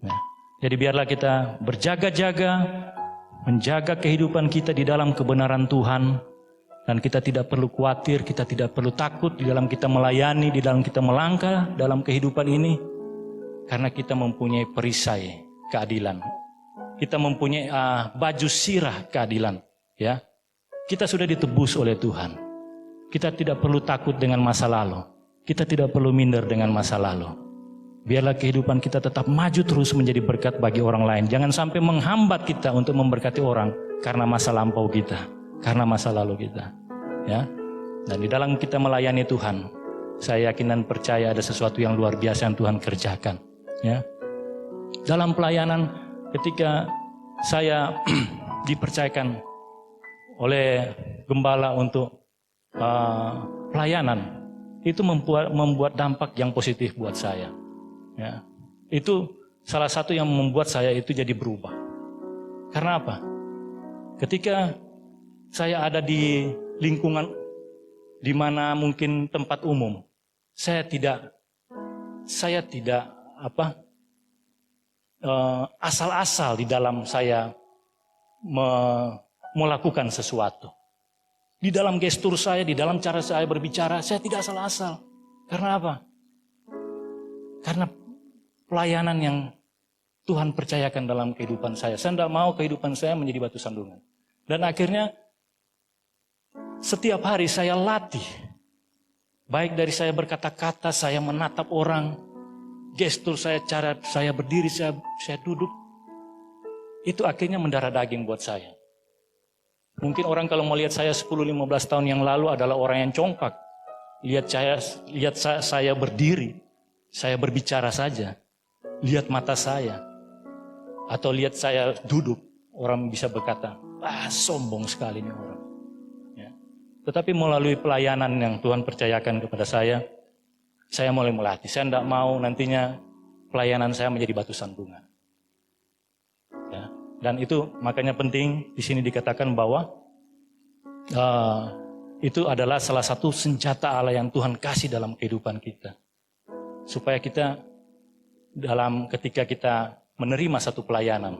S2: Ya. Jadi biarlah kita berjaga-jaga, menjaga kehidupan kita di dalam kebenaran Tuhan. Dan kita tidak perlu khawatir, kita tidak perlu takut di dalam kita melayani, di dalam kita melangkah dalam kehidupan ini. Karena kita mempunyai perisai keadilan. Kita mempunyai baju sirah keadilan. Ya. Kita sudah ditebus oleh Tuhan. Kita tidak perlu takut dengan masa lalu. Kita tidak perlu minder dengan masa lalu. Biarlah kehidupan kita tetap maju terus menjadi berkat bagi orang lain. Jangan sampai menghambat kita untuk memberkati orang karena masa lampau kita, karena masa lalu kita. Ya. Dan di dalam kita melayani Tuhan, saya yakin dan percaya ada sesuatu yang luar biasa yang Tuhan kerjakan. Ya. Dalam pelayanan, ketika saya dipercayakan oleh gembala untuk pelayanan, itu membuat dampak yang positif buat saya. Ya. Itu salah satu yang membuat saya itu jadi berubah. Karena apa? Ketika saya ada di lingkungan di mana mungkin tempat umum, saya tidak asal-asal di dalam saya melakukan sesuatu. Di dalam gestur saya, di dalam cara saya berbicara, saya tidak asal-asal. Karena apa? Karena pelayanan yang Tuhan percayakan dalam kehidupan saya. Saya tidak mau kehidupan saya menjadi batu sandungan. Dan akhirnya setiap hari saya latih. Baik dari saya berkata-kata, saya menatap orang, gestur saya, cara saya berdiri, saya duduk. Itu akhirnya mendarah daging buat saya. Mungkin orang kalau melihat saya 10-15 tahun yang lalu adalah orang yang congkak. Lihat saya berdiri. saya berbicara saja, lihat mata saya, atau lihat saya duduk, orang bisa berkata, sombong sekali ini orang. Ya. Tetapi melalui pelayanan yang Tuhan percayakan kepada saya mulai melatih. Saya tidak mau nantinya pelayanan saya menjadi batu sandungan. Ya. Dan itu makanya penting di sini dikatakan bahwa itu adalah salah satu senjata Allah yang Tuhan kasih dalam kehidupan kita. Supaya kita ketika kita menerima satu pelayanan,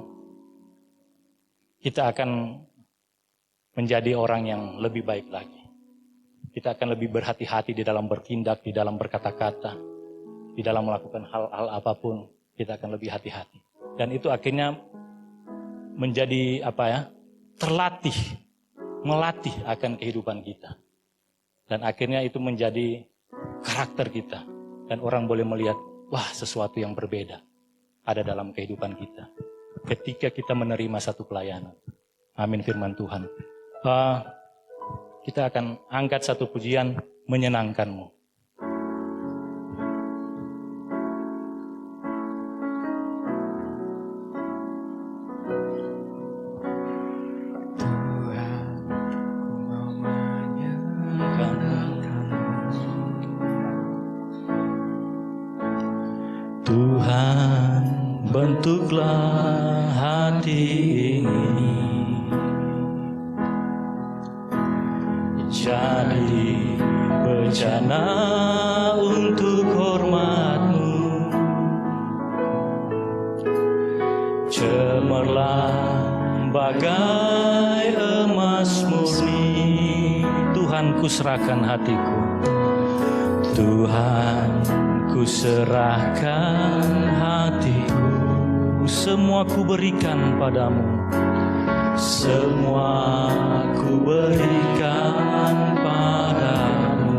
S2: kita akan menjadi orang yang lebih baik lagi. Kita akan lebih berhati-hati di dalam bertindak, di dalam berkata-kata, di dalam melakukan hal-hal apapun, kita akan lebih hati-hati. Dan itu akhirnya menjadi melatih akan kehidupan kita. Dan akhirnya itu menjadi karakter kita. Dan orang boleh melihat, sesuatu yang berbeda ada dalam kehidupan kita. Ketika kita menerima satu pelayanan. Amin firman Tuhan. Kita akan angkat satu pujian, Menyenangkan-Mu. Tuhan, bentuklah hati ini jadi bejana untuk hormat-Mu. Cemerlang bagai emas murni. Tuhan, ku serahkan hatiku. Tuhan, ku serahkan hatiku, semua ku berikan padamu, semua ku berikan padamu.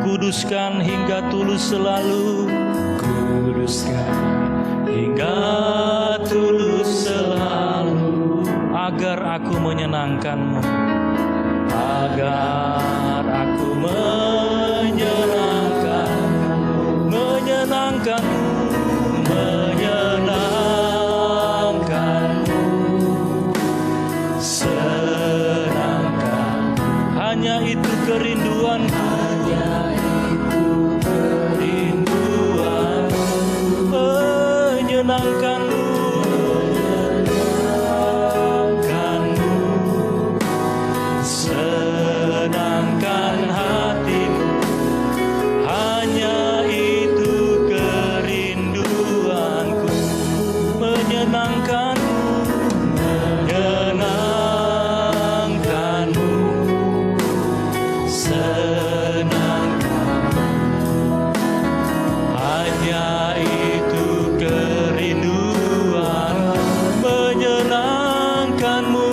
S2: Kuduskan hingga tulus selalu, kuduskan hingga tulus selalu, agar aku menyenangkan-Mu, agar aku menyenangkan-Mu, senangkan. Hanya itu kerinduanku, menyenangkan-Mu, senangkan hatimu. Hanya itu kerinduanku, menyenangkan-Mu, menyenangkan-Mu, senangkan. Hanya itu kerinduan, menyenangkan-Mu,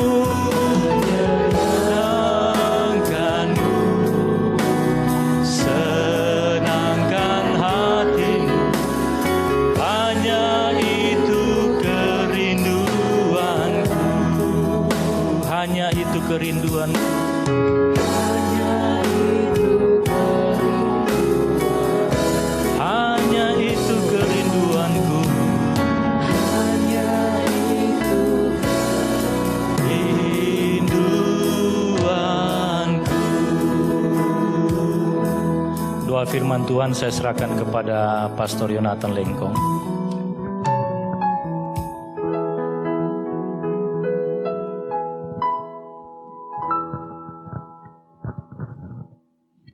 S2: menyenangkan-Mu, senangkan hatimu. Hanya itu kerinduanku, hanya itu kerinduanku. Hanya itu kerinduanku, rinduanku. Doa firman Tuhan saya serahkan kepada Pastor Yonatan Lengkong.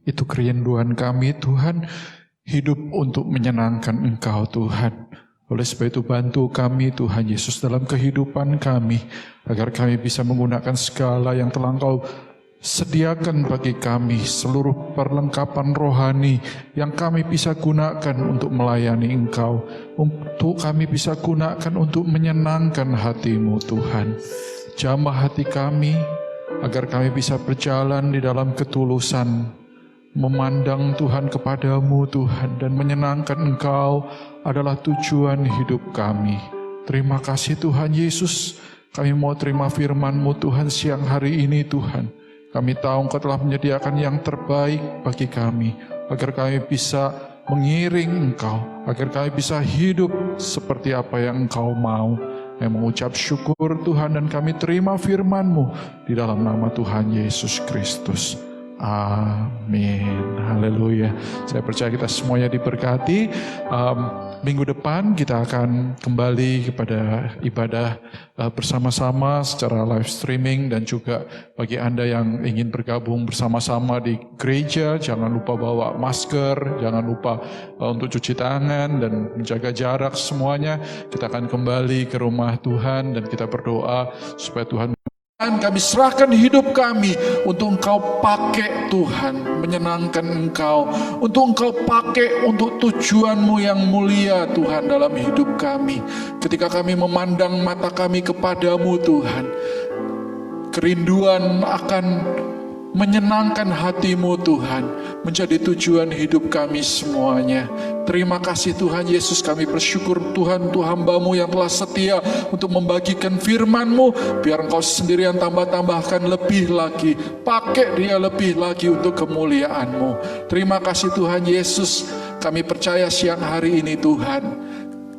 S3: Itu kerinduan kami Tuhan, hidup untuk menyenangkan Engkau Tuhan. Oleh sebab itu bantu kami Tuhan Yesus dalam kehidupan kami, agar kami bisa menggunakan segala yang telah Engkau sediakan bagi kami, seluruh perlengkapan rohani yang kami bisa gunakan untuk melayani Engkau, untuk kami bisa gunakan untuk menyenangkan hati-Mu Tuhan. Jamah hati kami, agar kami bisa berjalan di dalam ketulusan, memandang Tuhan kepadamu Tuhan, dan menyenangkan Engkau adalah tujuan hidup kami. Terima kasih Tuhan Yesus, kami mau terima firman-Mu Tuhan siang hari ini Tuhan. Kami tahu Engkau telah menyediakan yang terbaik bagi kami, agar kami bisa mengiring Engkau, agar kami bisa hidup seperti apa yang Engkau mau. Kami mengucap syukur Tuhan dan kami terima firman-Mu di dalam nama Tuhan Yesus Kristus. Amin. Haleluya. Saya percaya kita semuanya diberkati. Minggu depan kita akan kembali kepada ibadah bersama-sama secara live streaming, dan juga bagi Anda yang ingin bergabung bersama-sama di gereja, jangan lupa bawa masker, jangan lupa untuk cuci tangan dan menjaga jarak semuanya. Kita akan kembali ke rumah Tuhan dan kita berdoa supaya Tuhan, kami serahkan hidup kami untuk Engkau pakai Tuhan, menyenangkan Engkau, untuk Engkau pakai untuk tujuan-Mu yang mulia Tuhan dalam hidup kami. Ketika kami memandang mata kami kepadamu Tuhan, kerinduan akan menyenangkan hati-Mu Tuhan menjadi tujuan hidup kami semuanya. Terima kasih Tuhan Yesus, kami bersyukur Tuhan untuk hamba-Mu yang telah setia untuk membagikan firman-Mu. Biar Engkau sendiri yang tambah-tambahkan lebih lagi, pakai dia lebih lagi untuk kemuliaan-Mu. Terima kasih Tuhan Yesus, kami percaya siang hari ini Tuhan,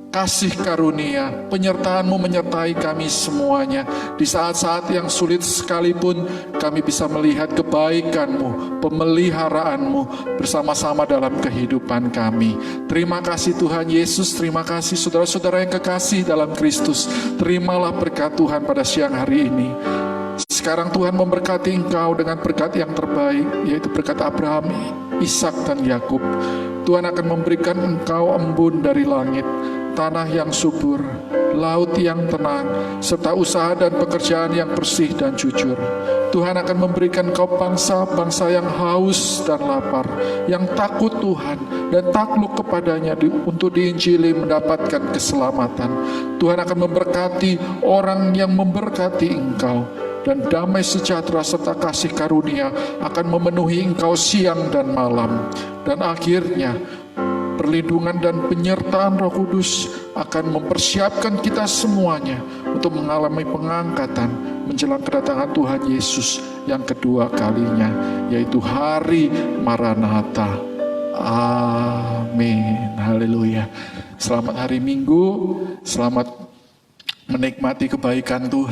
S3: kasih karunia, penyertaan-Mu menyertai kami semuanya. Di saat-saat yang sulit sekalipun, kami bisa melihat kebaikan-Mu, pemeliharaan-Mu bersama-sama dalam kehidupan kami. Terima kasih Tuhan Yesus, terima kasih saudara-saudara yang kekasih dalam Kristus. Terimalah berkat Tuhan pada siang hari ini. Sekarang Tuhan memberkati engkau dengan berkat yang terbaik, yaitu berkat Abraham, Ishak dan Yakub. Tuhan akan memberikan engkau embun dari langit, tanah yang subur, laut yang tenang, serta usaha dan pekerjaan yang bersih dan jujur. Tuhan akan memberikan kau bangsa-bangsa yang haus dan lapar, yang takut Tuhan dan takluk kepadanya untuk diinjili mendapatkan keselamatan. Tuhan akan memberkati orang yang memberkati engkau, dan damai sejahtera serta kasih karunia akan memenuhi engkau siang dan malam. Dan akhirnya perlindungan dan penyertaan Roh Kudus akan mempersiapkan kita semuanya untuk mengalami pengangkatan menjelang kedatangan Tuhan Yesus yang kedua kalinya, yaitu hari Maranatha. Amin. Haleluya. Selamat hari Minggu, selamat menikmati kebaikan Tuhan.